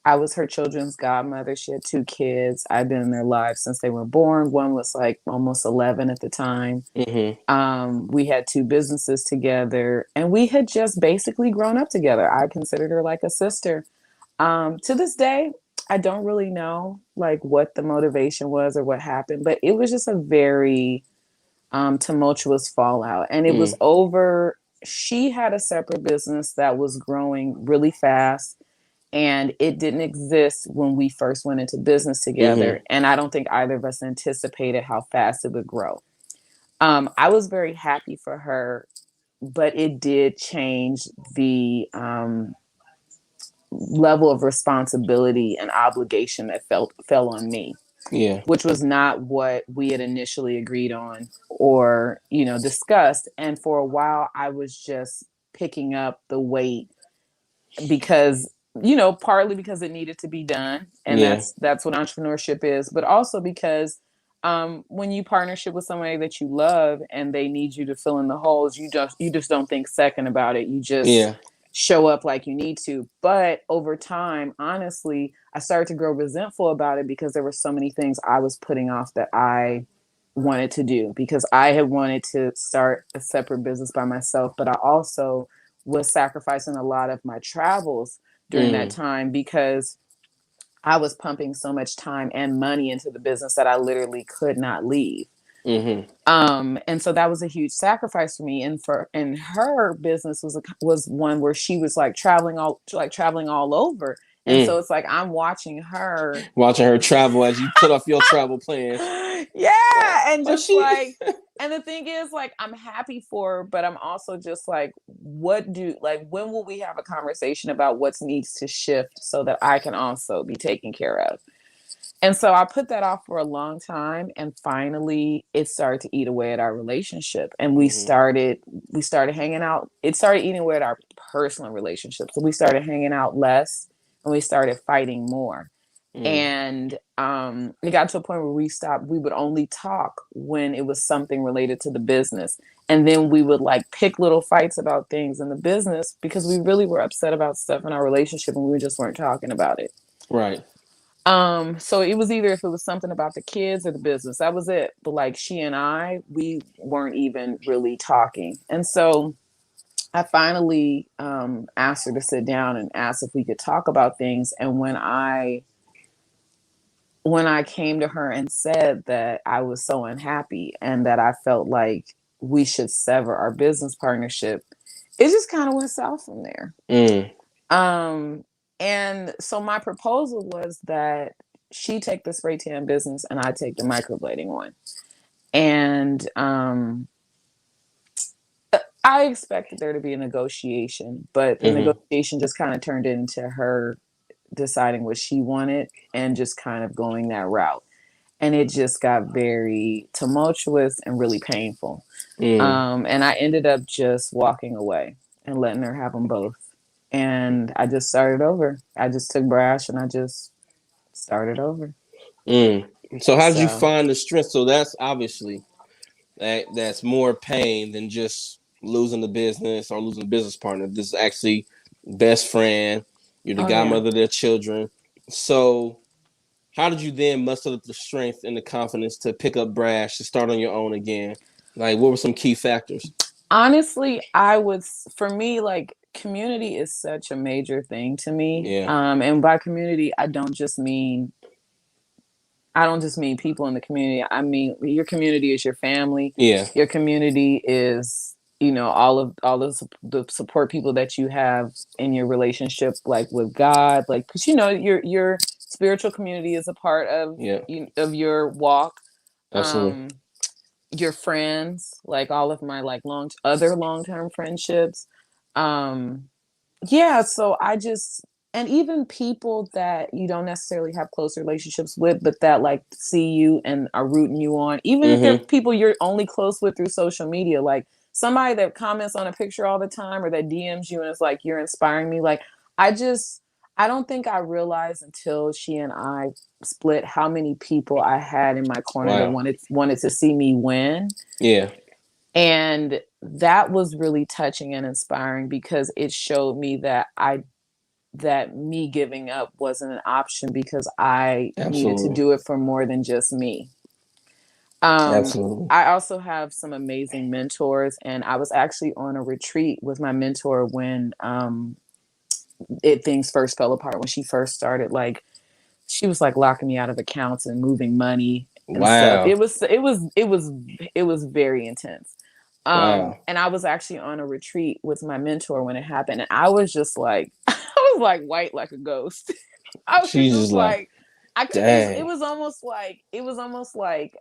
I was her children's godmother. She had two kids. I've been in their lives since they were born. One was like almost 11 at the time. Mm-hmm. We had two businesses together and we had just basically grown up together. I considered her like a sister. To this day, I don't really know like what the motivation was or what happened, but it was just a very tumultuous fallout. And it was Mm. over. She had a separate business that was growing really fast, and it didn't exist when we first went into business together. Mm-hmm. And I don't think either of us anticipated how fast it would grow. I was very happy for her, but it did change the level of responsibility and obligation that fell on me, Yeah. which was not what we had initially agreed on or, discussed. And for a while, I was just picking up the weight because, partly because it needed to be done. And Yeah. that's what entrepreneurship is, but also because When you partnership with somebody that you love and they need you to fill in the holes, you just don't think second about it. You just Yeah. show up like you need to. But over time, honestly, I started to grow resentful about it because there were so many things I was putting off that I wanted to do, because I had wanted to start a separate business by myself, but I also was sacrificing a lot of my travels during that Mm. time because I was pumping so much time and money into the business that I literally could not leave. Mm-hmm. And so that was a huge sacrifice for me. And her business was one where she was traveling all over. And so Mm. it's like I'm watching her. Watching her travel as you put off your travel plans. Like, Yeah, and oh, just she. like, and the thing is, like, I'm happy for her, but I'm also just like, when will we have a conversation about what needs to shift so that I can also be taken care of? And so I put that off for a long time, and finally it started to eat away at our relationship, and Mm-hmm. we started hanging out. It started eating away at our personal relationship. So we started hanging out less, and we started fighting more. Mm. And it got to a point where we would only talk when it was something related to the business. And then we would like pick little fights about things in the business because we really were upset about stuff in our relationship and we just weren't talking about it. Right. So it was either if it was something about the kids or the business, that was it. But like she and we weren't even really talking. And so I finally asked her to sit down and asked if we could talk about things. And when I came to her and said that I was so unhappy and that I felt like we should sever our business partnership, it just kind of went south from there. Mm. Um, and so my proposal was that she take the spray tan business and I take the microblading one. And I expected there to be a negotiation, but the Mm-hmm. negotiation just kind of turned into her deciding what she wanted and just kind of going that route. And it just got very tumultuous and really painful. Mm. And I ended up just walking away and letting her have them both. And I just started over. I just took Brash and I just started over. Mm. So how did you So find the strength? So that's obviously that's more pain than just losing the business or losing a business partner. This is actually best friend. You're the oh yeah. godmother of their children. So how did you then muster up the strength and the confidence to pick up Brash to start on your own again? Like, what were some key factors? Honestly, for me, like community is such a major thing to me. Yeah, And by community, I don't just mean people in the community. I mean your community is your family. yeah, Your community is, all the support people that you have in your relationship, like with God, like because your spiritual community is a part of yeah, of your walk. absolutely. Um, your friends, like all of my like long term friendships. Um, yeah, so I just, and even people that you don't necessarily have close relationships with, but that like see you and are rooting you on, even if they're Mm-hmm. people you're only close with through social media, like somebody that comments on a picture all the time or that DMs you and it's like you're inspiring me. Like I just I don't think I realized until she and I split how many people I had in my corner that Wow. wanted to see me win. Yeah. And that was really touching and inspiring because it showed me that me giving up wasn't an option because I needed to Absolutely. do it for more than just me. Um, Absolutely. I also have some amazing mentors, and I was actually on a retreat with my mentor when things first fell apart. When she first started, like she was like locking me out of accounts and moving money and stuff. Wow. It was very intense. Wow. And I was actually on a retreat with my mentor when it happened, and I was just like, I was like white like a ghost. I was She's just just like, like, I could. It dang. was almost like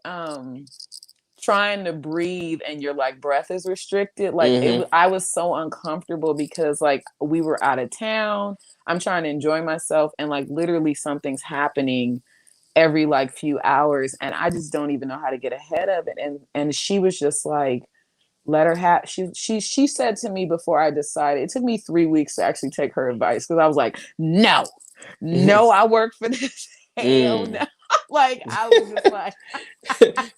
trying to breathe, and your like breath is restricted. Like Mm-hmm. I was so uncomfortable because like we were out of town. I'm trying to enjoy myself, and like literally something's happening every like few hours, and I just don't even know how to get ahead of it. And she was just like, let her have she said to me before I decided, it took me 3 weeks to actually take her advice because I was like, no, Mm-hmm. I work for this. Hell Mm. no. Like, I was just like,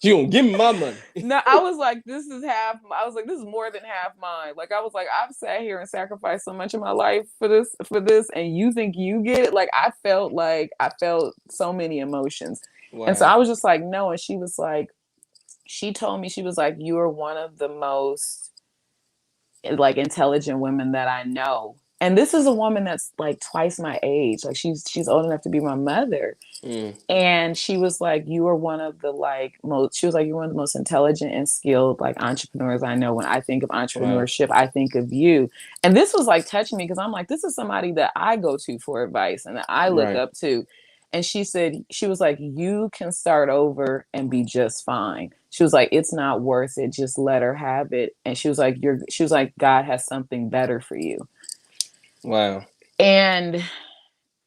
You gonna give me my money? no, I was like, this is half. I was like, this is more than half mine. Like, I was like, I've sat here and sacrificed so much of my life for this, and you think you get it? Like, I felt so many emotions, and so Wow. I was just like, no. And she was like, she told me, she was like, you are one of the most like intelligent women that I know. And this is a woman that's like twice my age. Like she's old enough to be my mother. Mm. And she was like, you are one of the like most, she was like, you're one of the most intelligent and skilled like entrepreneurs I know. When I think of Wow. entrepreneurship, I think of you. And this was like touching me because I'm like, this is somebody that I go to for advice and that I look Right. up to. And she said, she was like, you can start over and be just fine. She was like, it's not worth it. Just let her have it. And she was like, God has something better for you. Wow. And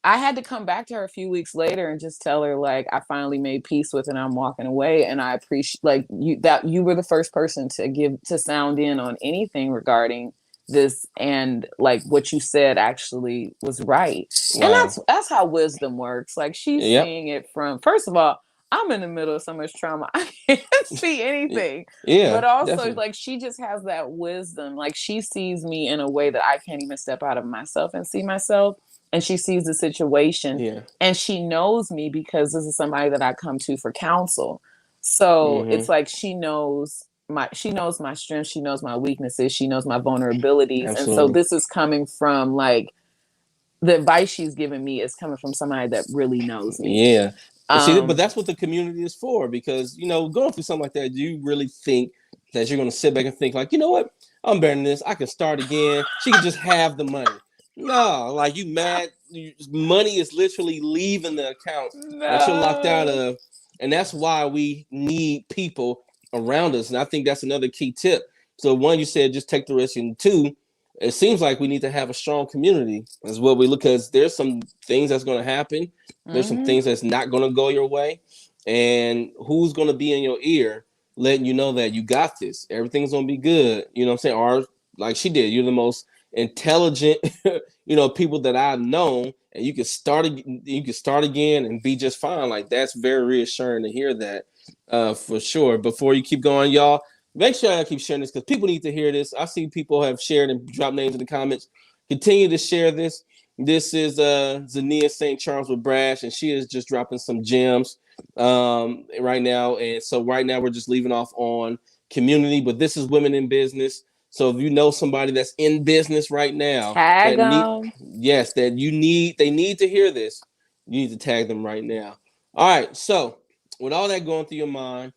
I had to come back to her a few weeks later and just tell her like I finally made peace with it and I'm walking away, and I appreciate like you were the first person to sound in on anything regarding this, and like what you said actually was right. And Wow. that's how wisdom works. Like she's Yep. seeing it from, first of all, I'm in the middle of so much trauma. I can't see anything. Yeah. But also Definitely. like she just has that wisdom. Like she sees me in a way that I can't even step out of myself and see myself, and she sees the situation, Yeah. and she knows me because this is somebody that I come to for counsel. So Mm-hmm. it's like she knows my strengths, she knows my weaknesses, she knows my vulnerabilities. And so Absolutely. this is coming from like the advice she's giving me is coming from somebody that really knows me. Yeah. And see, but Um that's what the community is for, because going through something like that, do you really think that you're gonna sit back and think like, you know what, I'm better than this. I can start again. She can just have the money. No, like you mad. Money is literally leaving the account that you're locked out no. of, and that's why we need people around us. And I think that's another key tip. So one, you said just take the risk, and two, it seems like we need to have a strong community as well. We look, because there's some things that's going to happen. There's some Mm-hmm. things that's not going to go your way, and who's going to be in your ear letting you know that you got this, everything's going to be good, you know what I'm saying? Or like she did, you're the most intelligent people that I've known, and you can start again and be just fine. Like that's very reassuring to hear that, for sure. Before you keep going, y'all, make sure I keep sharing this because people need to hear this. I see people have shared and dropped names in the comments. Continue to share this. This is Xenia St Charles with Brash, and she is just dropping some gems right now. And so right now we're just leaving off on community, but this is women in business. So if you know somebody that's in business right now Tag that need, them. yes, they need to hear this, you need to tag them right now. All right. So with all that going through your mind,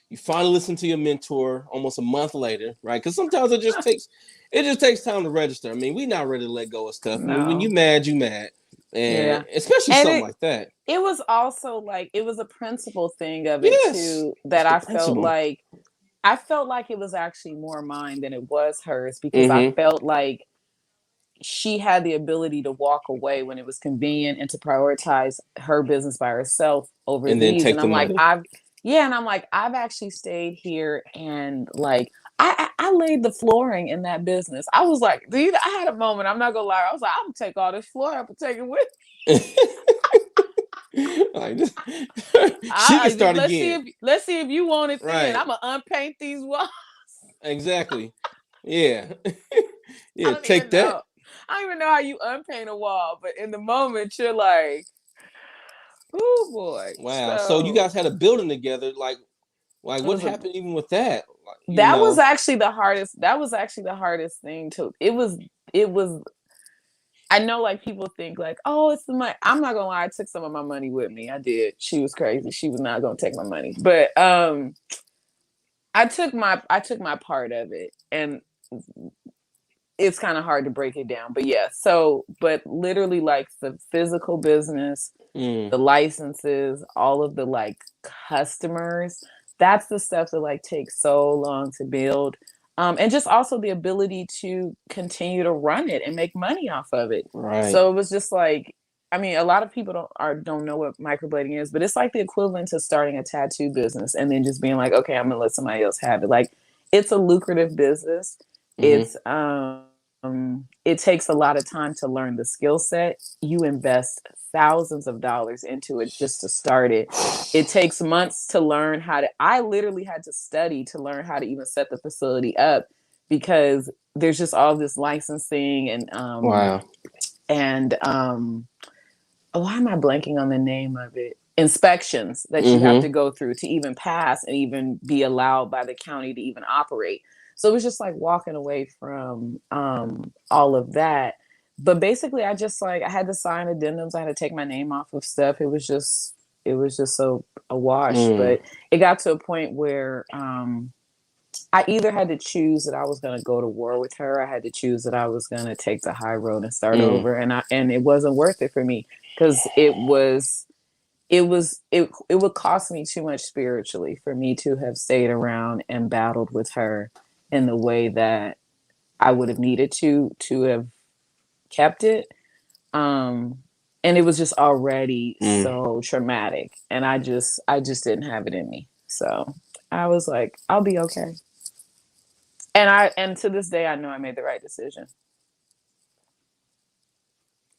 you finally listen to your mentor almost a month later, right? Because sometimes it just takes time to register. I mean, we not ready to let go of stuff. I mean, when No. you mad, and Yeah. especially And something like that. it was also like it was a principle thing of it Yes, too, it's that the principle. I felt like it was actually more mine than it was hers, because I Mm-hmm. felt like she had the ability to walk away when it was convenient and to prioritize her business by herself over And then these. take And the I'm like, money. I've actually stayed here and like I laid the flooring in that business. I was like, dude, I had a moment. I'm not gonna lie. I was like, I'm gonna take all this floor up and take it with. Like, she can start again. Let's see if you want it then. Right. I'm gonna unpaint these walls. Exactly. Yeah. I Yeah. don't Take even that. know. I don't even know how you unpaint a wall, but in the moment you're like, oh boy. Wow. So you So guys had a building together. Like it what was a happened even with that? Like, that was actually the hardest. That was actually the hardest thing to. It was. I know, like people think, like, oh, it's the money. I'm not gonna lie. I took some of my money with me. I did. She was crazy. She was not gonna take my money, but I took my part of it, and it's kind of hard to break it down. But yeah, so but literally, like the physical business, mm, the licenses, all of the like customers, that's the stuff that like takes so long to build. And just also the ability to continue to run it and make money off of it. right. So it was just like, I mean, a lot of people don't know what microblading is, but it's like the equivalent to starting a tattoo business and then just being like, okay, I'm gonna let somebody else have it. Like, it's a lucrative business. Mm-hmm. It's it takes a lot of time to learn the skill set. You invest thousands of dollars into it just to start it. It takes months to learn how to, I literally had to study to learn how to even set the facility up, because there's just all this licensing Wow. and why am I blanking on the name of it? Inspections that you have Mm-hmm. to go through to even pass and even be allowed by the county to even operate. So it was just like walking away from all of that. But basically, I just like I had to sign addendums. I had to take my name off of stuff. It was just so a wash. Mm. But it got to a point where I either had to choose that I was going to go to war with her. I had to choose that I was going to take the high road and start Mm. over. And it wasn't worth it for me, because it would cost me too much spiritually for me to have stayed around and battled with her in the way that I would have needed to have kept it. Um, and it was just already Mm. so traumatic, and I just didn't have it in me. So I was like, I'll be okay. And to this day, I know I made the right decision.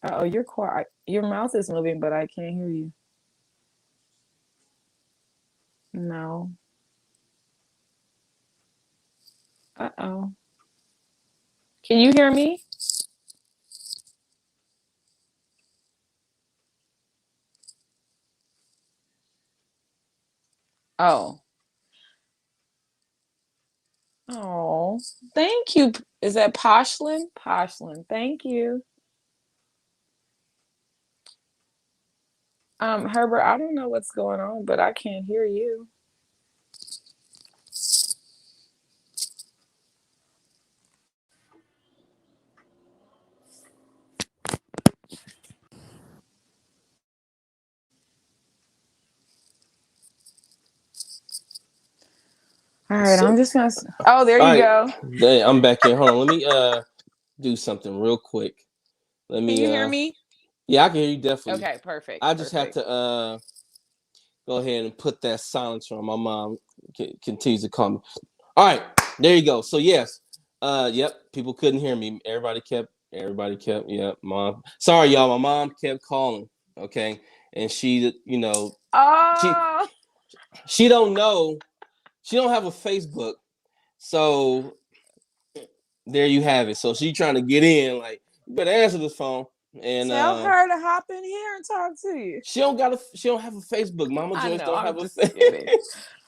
Oh, you're quiet. Your mouth is moving, but I can't hear you. No. Uh-oh. Can you hear me? Oh. Oh. Thank you. Is that Poshlin? Poshlin. Thank you. Herbert, I don't know what's going on, but I can't hear you. All right, So, I'm just gonna. Oh, there all you right, go. hey, I'm back in. Hold on, let me do something real quick. Let Can me you hear me? yeah, I can hear you definitely. Okay, perfect, I just have perfect. to go ahead and put that silencer on. My mom continues to call me. All right, there you go. So yes, yep, people couldn't hear me. Everybody kept, yep, mom. Sorry, y'all. My mom kept calling. Okay, and she, she Oh, she don't know. She don't have a Facebook, so there you have it. So she trying to get in. Like, you better answer this phone. And tell her to hop in here and talk to you. she don't have a Facebook. Mama I Joyce know. don't I'm have a just kidding.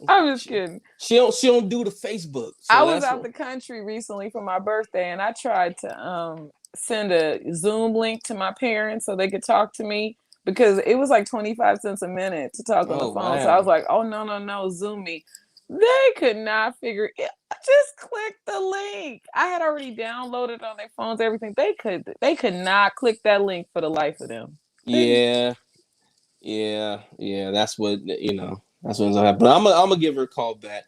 I'm just she, kidding. she don't do the Facebook. I So was that's out what. the country recently for my birthday, and I tried to send a Zoom link to my parents so they could talk to me, because it was like 25 cents a minute to talk on the Oh phone. So I was wow. like, oh, no, no, no, Zoom me. They could not figure it. Just click the link. I had already downloaded on their phones, everything. They could not click that link for the life of them. They Yeah, yeah. That's what That's what's gonna happen. But I'm gonna give her a call back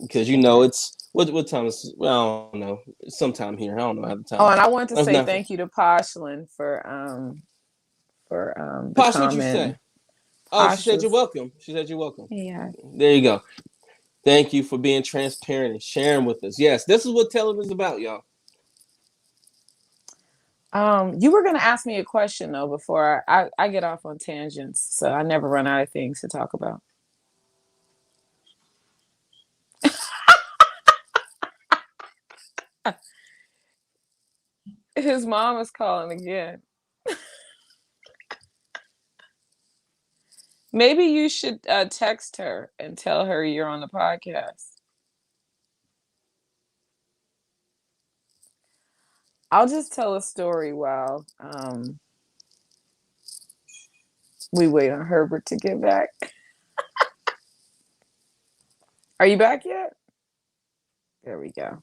because okay. it's what time is well, I don't know. Sometime here. I don't know. I have the time. Oh, and I want to That's say nothing. thank you to Poshlin for the Posh, what you say? comment. Oh, she Posh said you're was, welcome. She said you're welcome. yeah. There you go. Thank you for being transparent and sharing with us. Yes, this is what television is about, y'all. You were gonna ask me a question though before I get off on tangents, so I never run out of things to talk about. His mom is calling again. Maybe you should text her and tell her you're on the podcast. I'll just tell a story while we wait on Herbert to get back. Are you back yet? There we go.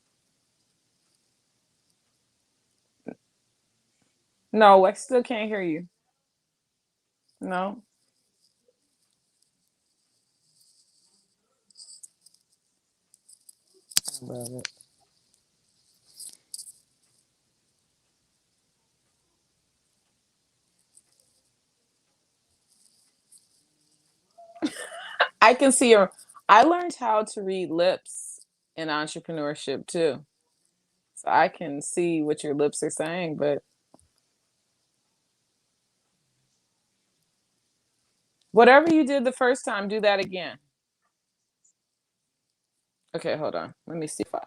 No, I still can't hear you. No. I love it. I can see her. I learned how to read lips in entrepreneurship too. So I can see what your lips are saying, but whatever you did the first time, do that again. Okay, hold on. Let me see if I.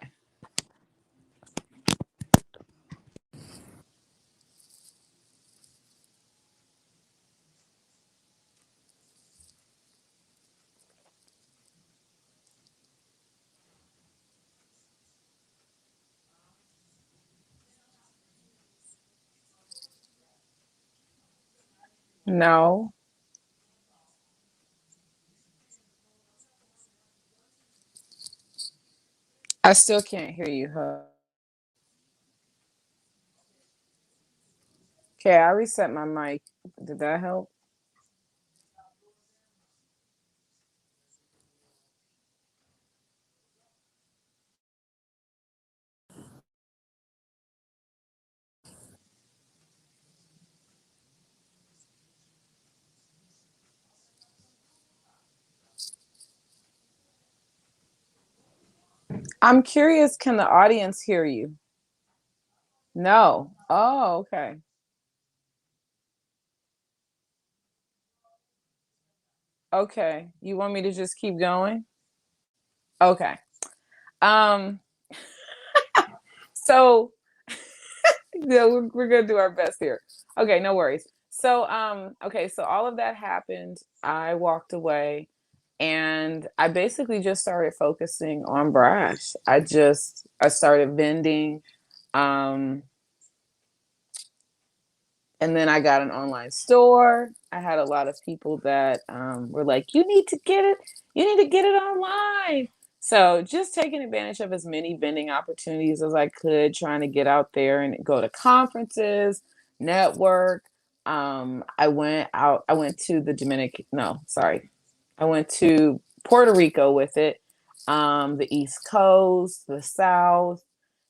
No, I still can't hear you. Okay, I reset my mic. Did that help? I'm curious, can the audience hear you? No. Oh, okay. Okay. You want me to just keep going? Okay. Um, so yeah, we're gonna do our best here. Okay, no worries. So, okay, so all of that happened. I walked away and I basically just started focusing on Brash. I started vending. Um, and then I got an online store. I had a lot of people that were like, "You need to get it. You need to get it online." So just taking advantage of as many vending opportunities as I could, trying to get out there and go to conferences, network. I went out. I went to the Dominican. No, sorry, I went to Puerto Rico with it. The East Coast, the South,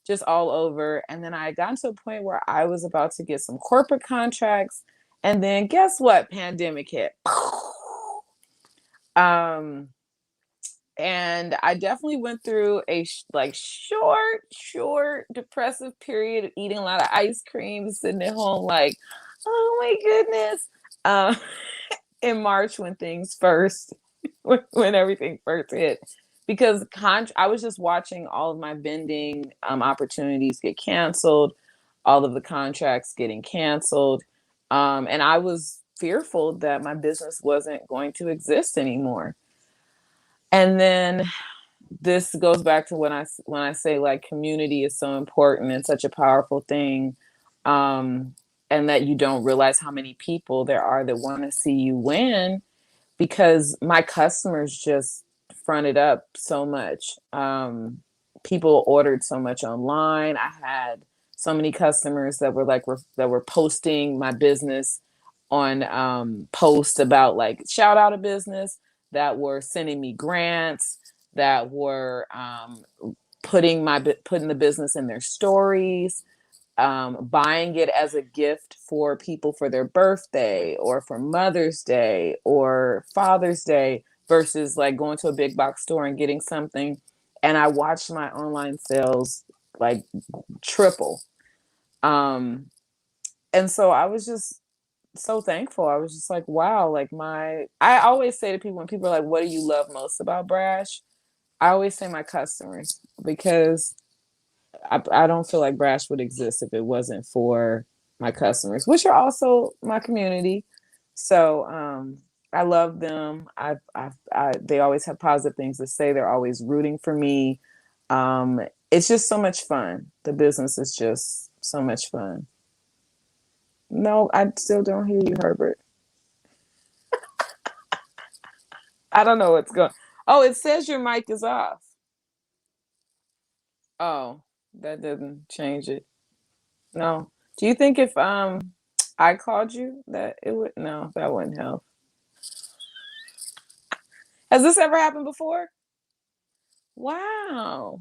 just all over. And then I got to a point where I was about to get some corporate contracts. And then guess what? Pandemic hit. Um, and I definitely went through a short depressive period of eating a lot of ice cream, sitting at home like, oh my goodness. Um, in March when things first when everything first hit because I was just watching all of my vending opportunities get canceled, all of the contracts getting canceled, and I was fearful that my business wasn't going to exist anymore. And then this goes back to when I say like community is so important and such a powerful thing, um, and that you don't realize how many people there are that want to see you win because my customers just fronted up so much. People ordered so much online. I had so many customers that that were posting my business on posts about like shout out a business, that were sending me grants, that were putting the business in their stories, buying it as a gift for people for their birthday or for Mother's Day or Father's Day versus like going to a big box store and getting something. And I watched my online sales like triple. Um, and so I was just so thankful. I was just like, wow, like I always say to people when people are like, what do you love most about Brash? I always say my customers because I don't feel like Brash would exist if it wasn't for my customers, which are also my community. So I love them. They always have positive things to say. They're always rooting for me. It's just so much fun. The business is just so much fun. No, I still don't hear you, Herbert. I don't know what's going. Oh, it says your mic is off. Oh, that doesn't change it. No. Do you think if I called you that it would no, that wouldn't help. Has this ever happened before? Wow.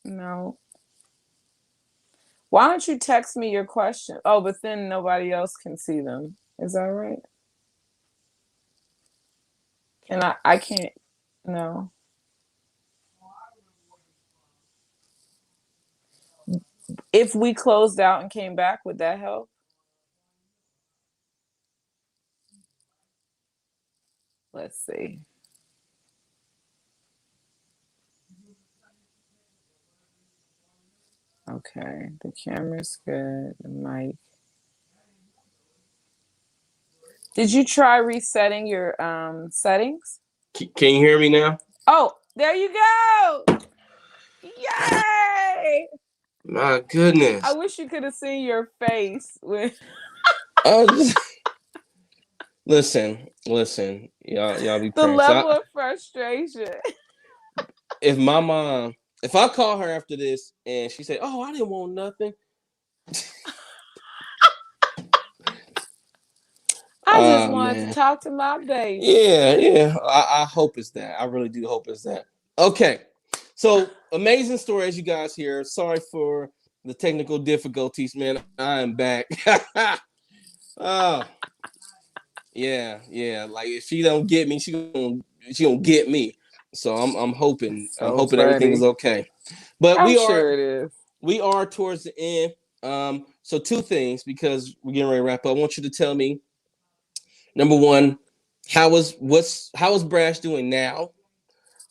No. Why don't you text me your question? Oh, but then nobody else can see them. Is that right? Can I can't no. If we closed out and came back, would that help? Let's see. Okay, the camera's good. The mic. Did you try resetting your settings? Can you hear me now? Oh, there you go! Yay! My goodness. I wish you could have seen your face when. Listen, y'all be The praying. level of frustration. If my mom, if I call her after this and she said, "Oh, I didn't want nothing," I just wanted to talk to my baby. Yeah. I hope it's that. I really do hope it's that. Okay, so amazing story as you guys hear. Sorry for the technical difficulties, man. I am back. Oh, yeah. Like if she don't get me, she gonna get me. So I'm hoping So everything is funny. okay. But I'm sure it is. we are towards the end. So two things because we're getting ready to wrap up. I want you to tell me, number one, how is Brash doing now?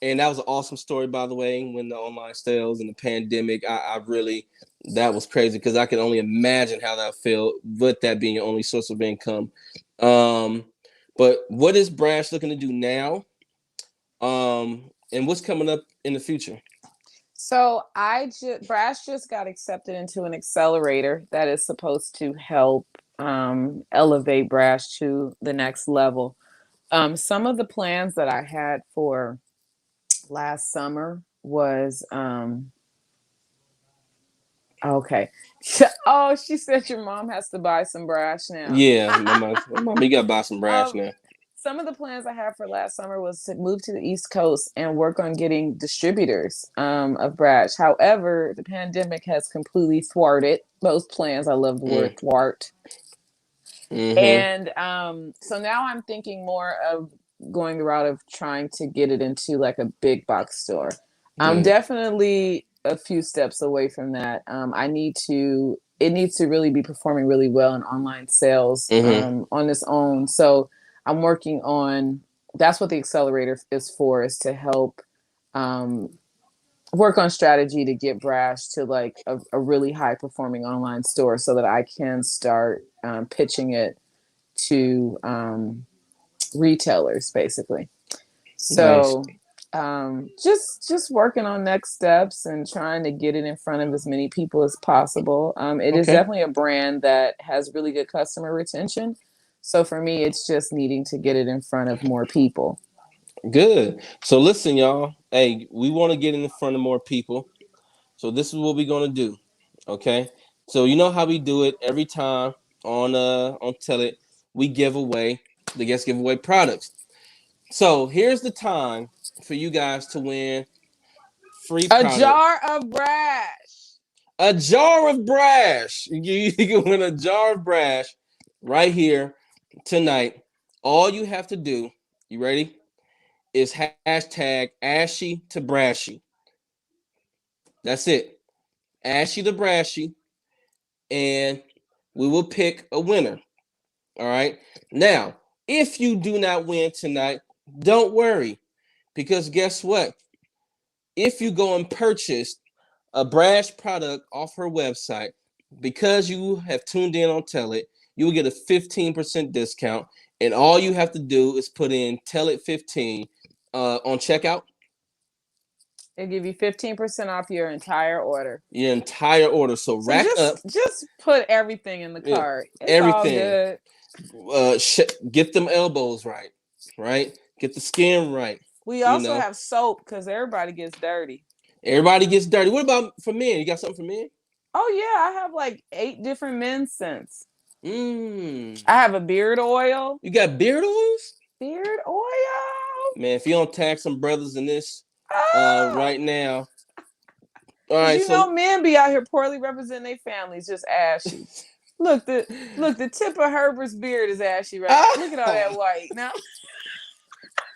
And that was an awesome story, by the way. When the online sales and the pandemic, I really, that was crazy because I can only imagine how that felt with that being your only source of income. But what is Brash looking to do now? And what's coming up in the future? So Brash just got accepted into an accelerator that is supposed to help elevate Brash to the next level. Some of the plans that I had for last summer was okay. Oh, she said your mom has to buy some Brash now. Yeah, my mom, you gotta buy some Brash now. Some of the plans I had for last summer was to move to the East Coast and work on getting distributors of Brash. However, the pandemic has completely thwarted those plans. I love the word thwart. Mm-hmm. And so now I'm thinking more of going the route of trying to get it into like a big box store. I'm definitely a few steps away from that. It needs to really be performing really well in online sales on its own. So I'm working on, that's what the accelerator is for, is to help work on strategy to get Brash to like a really high performing online store so that I can start pitching it to retailers basically. So just working on next steps and trying to get it in front of as many people as possible. It is definitely a brand that has really good customer retention. So for me, it's just needing to get it in front of more people. Good. So listen, y'all. Hey, we want to get in front of more people. So this is what we're gonna do. Okay. So you know how we do it every time on Tell It, we give away the guest giveaway products. So here's the time for you guys to win free product. Jar of Brash. A jar of Brash. You can win a jar of Brash right here tonight. All you have to do, you ready? Is hashtag Ashy to Brashy. That's it. Ashy to Brashy. And we will pick a winner. All right. Now, if you do not win tonight, don't worry. Because guess what? If you go and purchase a Brash product off her website, because you have tuned in on Tell It, you will get a 15% discount. And all you have to do is put in Tell It 15 on checkout. It'll give you 15% off your entire order. Your entire order. So rack up. Just put everything in the cart. It's everything. All good. Get them elbows right. Right? Get the skin right. We also have soap because everybody gets dirty. Everybody gets dirty. What about for men? You got something for men? Oh yeah, I have like 8 different men's scents. I have a beard oil. You got beard oils? Beard oil? Man, if you don't tag some brothers in this right now. All right, you know men be out here poorly representing their families, just ashy. Look, the tip of Herbert's beard is ashy right now. Look at all that white. Now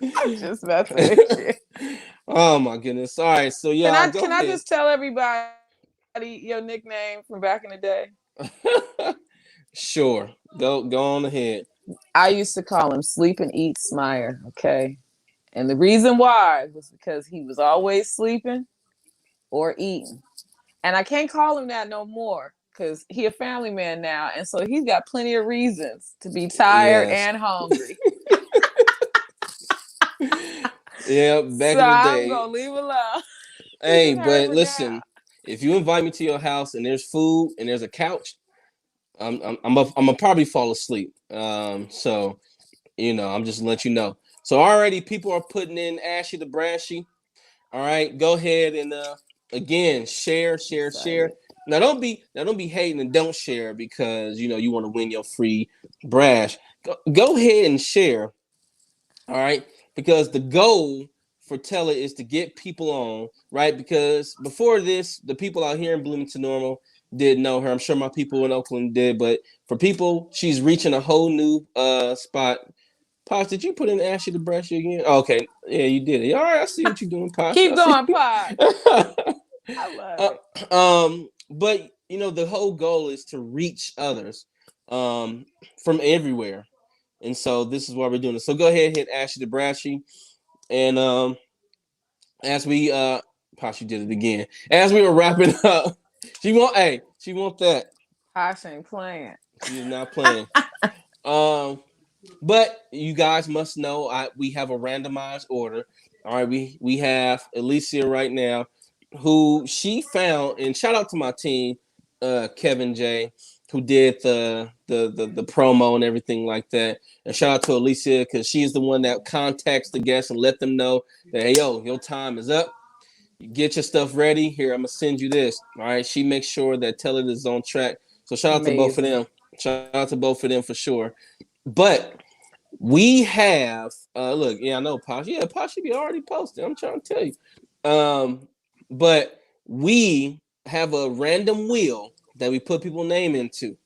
I'm just messing with you. Oh my goodness. All right, so y'all can I just tell everybody your nickname from back in the day? Sure. Go on ahead. I used to call him Sleep and Eat Smire, okay? And the reason why was because he was always sleeping or eating. And I can't call him that no more because he a family man now. And so he's got plenty of reasons to be tired Yes. and hungry. Yeah, back So in the I'm day. going to leave alone. You Hey, can hurt but him now. listen, if you invite me to your house and there's food and there's a couch, I'm gonna probably fall asleep. So I'm just gonna let you know. So already people are putting in Ashy the Brashy. All right, go ahead and again share. Excited. Now don't be hating and don't share because you want to win your free brash. Go ahead and share. All right, because the goal for Tella is to get people on, right? Because before this, the people out here in Bloomington Normal did know her. I'm sure my people in Oakland did, but for people, she's reaching a whole new spot. Posh, did you put in Ashley the Brush again? Oh, okay, yeah, you did it. All right, I see what you're doing, Posh. I Keep see. going, Pod. I love it. But the whole goal is to reach others from everywhere. And so this is why we're doing it. So go ahead and hit Ashley the Brashy. And as we Posh, you did it again. As we were wrapping up, she want that. Posh ain't playing. She is not playing. Um, but you guys must know we have a randomized order. All right, we have Alicia right now, who she found, and shout out to my team, Kevin J, who did the promo and everything like that. And shout out to Alicia because she's the one that contacts the guests and let them know that hey your time is up. You get your stuff ready. Here, I'm gonna send you this. All right. She makes sure that Teller is on track. So shout out to both of Amazing. them. Shout out to both of them for sure. But we have look, yeah, I know Posh. Yeah, Posh should be already posted. I'm trying to tell you. But we have a random wheel that we put people's name into.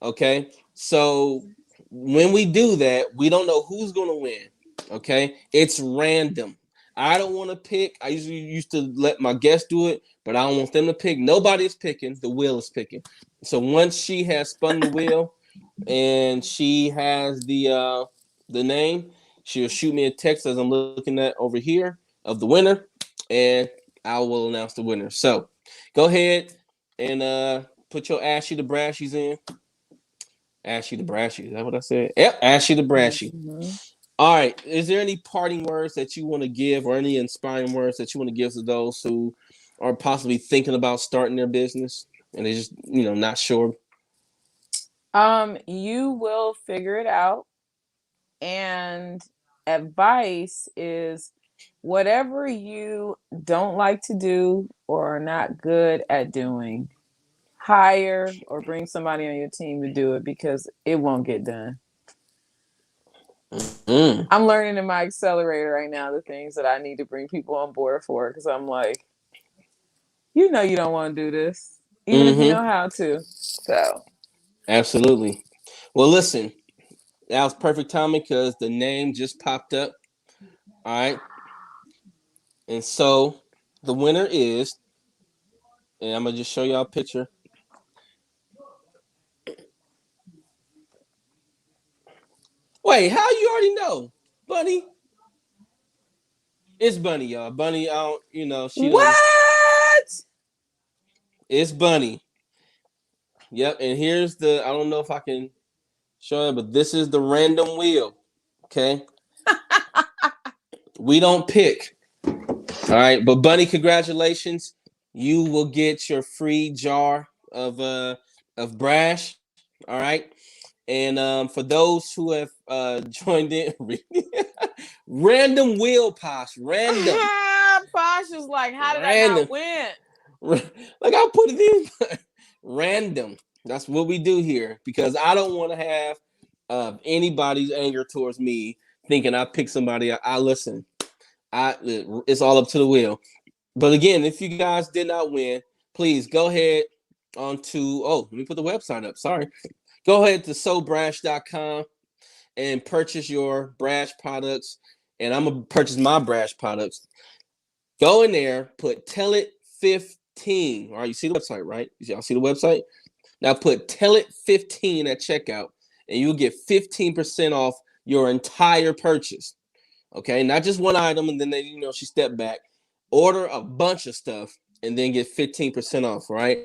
Okay. So when we do that, we don't know who's gonna win. Okay, it's random. I don't want to pick. I usually used to let my guests do it, but I don't want them to pick. Nobody is picking. The wheel is picking. So once she has spun the wheel, and she has the name, she'll shoot me a text as I'm looking at over here of the winner, and I will announce the winner. So go ahead and put your Ashy the Brashies in. Ashy the Brashy. Is that what I said? Yep, Ashy the Brashy. Mm-hmm. All right. Is there any parting words that you want to give or any inspiring words that you want to give to those who are possibly thinking about starting their business and they just, not sure? You will figure it out. And advice is whatever you don't like to do or are not good at doing, hire or bring somebody on your team to do it because it won't get done. Mm. I'm learning in my accelerator right now the things that I need to bring people on board for because I'm like, you don't want to do this, even if you know Mm-hmm. how to. So, Absolutely. Well, listen, that was perfect timing because the name just popped up. All right. And so the winner is, and I'm going to just show y'all a picture. Wait, how you already know? Bunny? It's Bunny, y'all. Bunny, I don't, she done. what? It's Bunny. Yep. And here's I don't know if I can show it, but this is the random wheel. Okay. We don't pick. All right. But Bunny, congratulations. You will get your free jar of brash. All right. And for those who have joined in, random wheel pass, random, Posh is like, how did I not random. win? Like I put it in random. That's what we do here because I don't want to have anybody's anger towards me thinking I picked somebody. I listen. It's all up to the wheel. But again, if you guys did not win, please go ahead onto let me put the website up. Sorry. Go ahead to sobrash.com and purchase your brash products. And I'm gonna purchase my brash products. Go in there, put Tell It Fifth 15. All right, you see the website, right? Y'all see the website? Now put Tell It 15 at checkout, and you'll get 15% off your entire purchase. Okay, not just one item, and then she stepped back. Order a bunch of stuff, and then get 15% off. Right?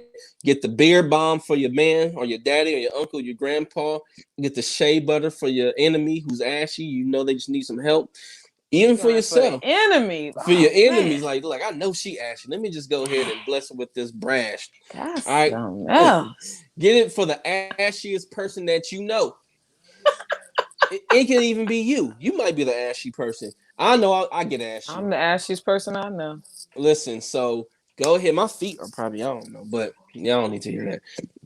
Get the beard balm for your man, or your daddy, or your uncle, your grandpa. Get the shea butter for your enemy who's ashy. You know they just need some help. Even for yourself. For enemies. For your enemies, like I know she ashy. Let me just go ahead and bless her with this BRASH. That's all right. something else. Get it for the ashiest person that you know. It can even be you. You might be the ashy person. I know I get ashy. I'm the ashiest person I know. Listen, so go ahead. My feet are probably, I don't know, but y'all don't need to hear that.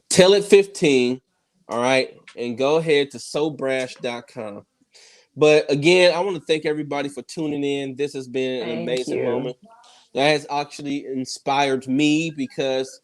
Tell It 15, all right? And go ahead to sobrash.com. But again, I want to thank everybody for tuning in. This has been an amazing moment. That has actually inspired me because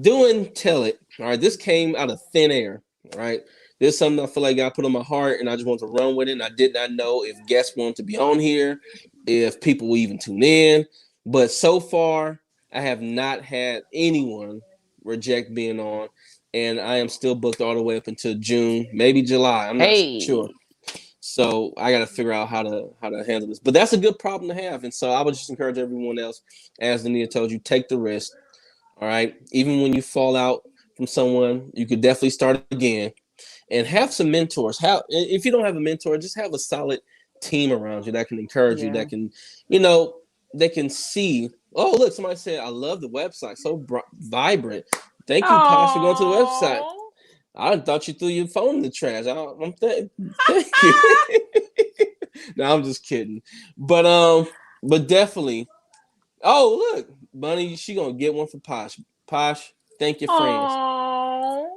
doing Tell It, all right, this came out of thin air, all right? This is something I feel like God put on my heart, and I just want to run with it. And I did not know if guests wanted to be on here, if people will even tune in. But so far, I have not had anyone reject being on, and I am still booked all the way up until June, maybe July. I'm not sure. So I got to figure out how to handle this. But that's a good problem to have. And so I would just encourage everyone else, as Xenia told you, take the risk. All right. Even when you fall out from someone, you could definitely start again. And have some mentors. If you don't have a mentor, just have a solid team around you that can encourage you, that can, they can see. Oh, look, somebody said, I love the website. So vibrant. Thank you, Posh, for going to the website. I thought you threw your phone in the trash. Thank you. No, I'm just kidding. But definitely. Oh, look, Bunny, she gonna get one for Posh. Posh, thank your friends.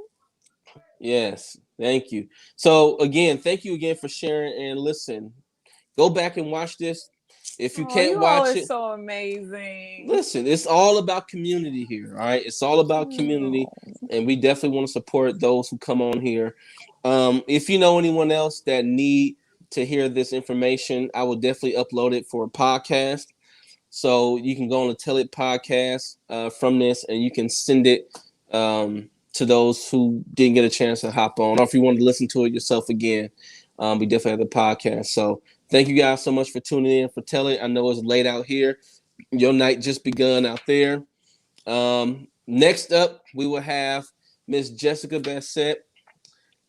Yes, thank you. So again, thank you again for sharing. And listen, go back and watch this. If you can't watch it, so amazing. Listen, it's all about community here. All right, it's all about community, and we definitely want to support those who come on here. If you know anyone else that need to hear this information, I will definitely upload it for a podcast. So you can go on the Tell It podcast from this, and you can send it to those who didn't get a chance to hop on, or if you want to listen to it yourself again. We definitely have the podcast. So thank you guys so much for tuning in for Tell It. I know it's late out here. Your night just begun out there. Next up, we will have Miss Jessica Bassett.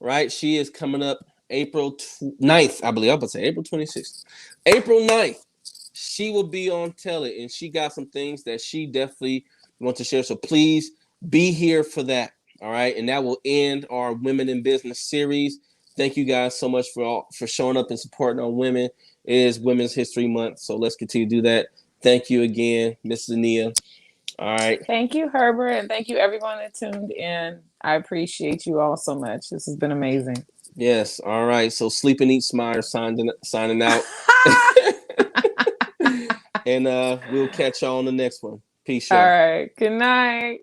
Right, she is coming up April 9th, I believe. I was about to say April 26th. April 9th. She will be on Tell It, and she got some things that she definitely wants to share. So please be here for that. All right, and that will end our Women in Business series. Thank you guys so much for showing up and supporting our women. It is Women's History Month, so let's continue to do that. Thank you again, Miss Xenia. All right. Thank you, Herbert, and thank you everyone that tuned in. I appreciate you all so much. This has been amazing. Yes. All right. So Sleep and Eat Smile signing out. And we'll catch y'all on the next one. Peace, y'all. All right. Good night.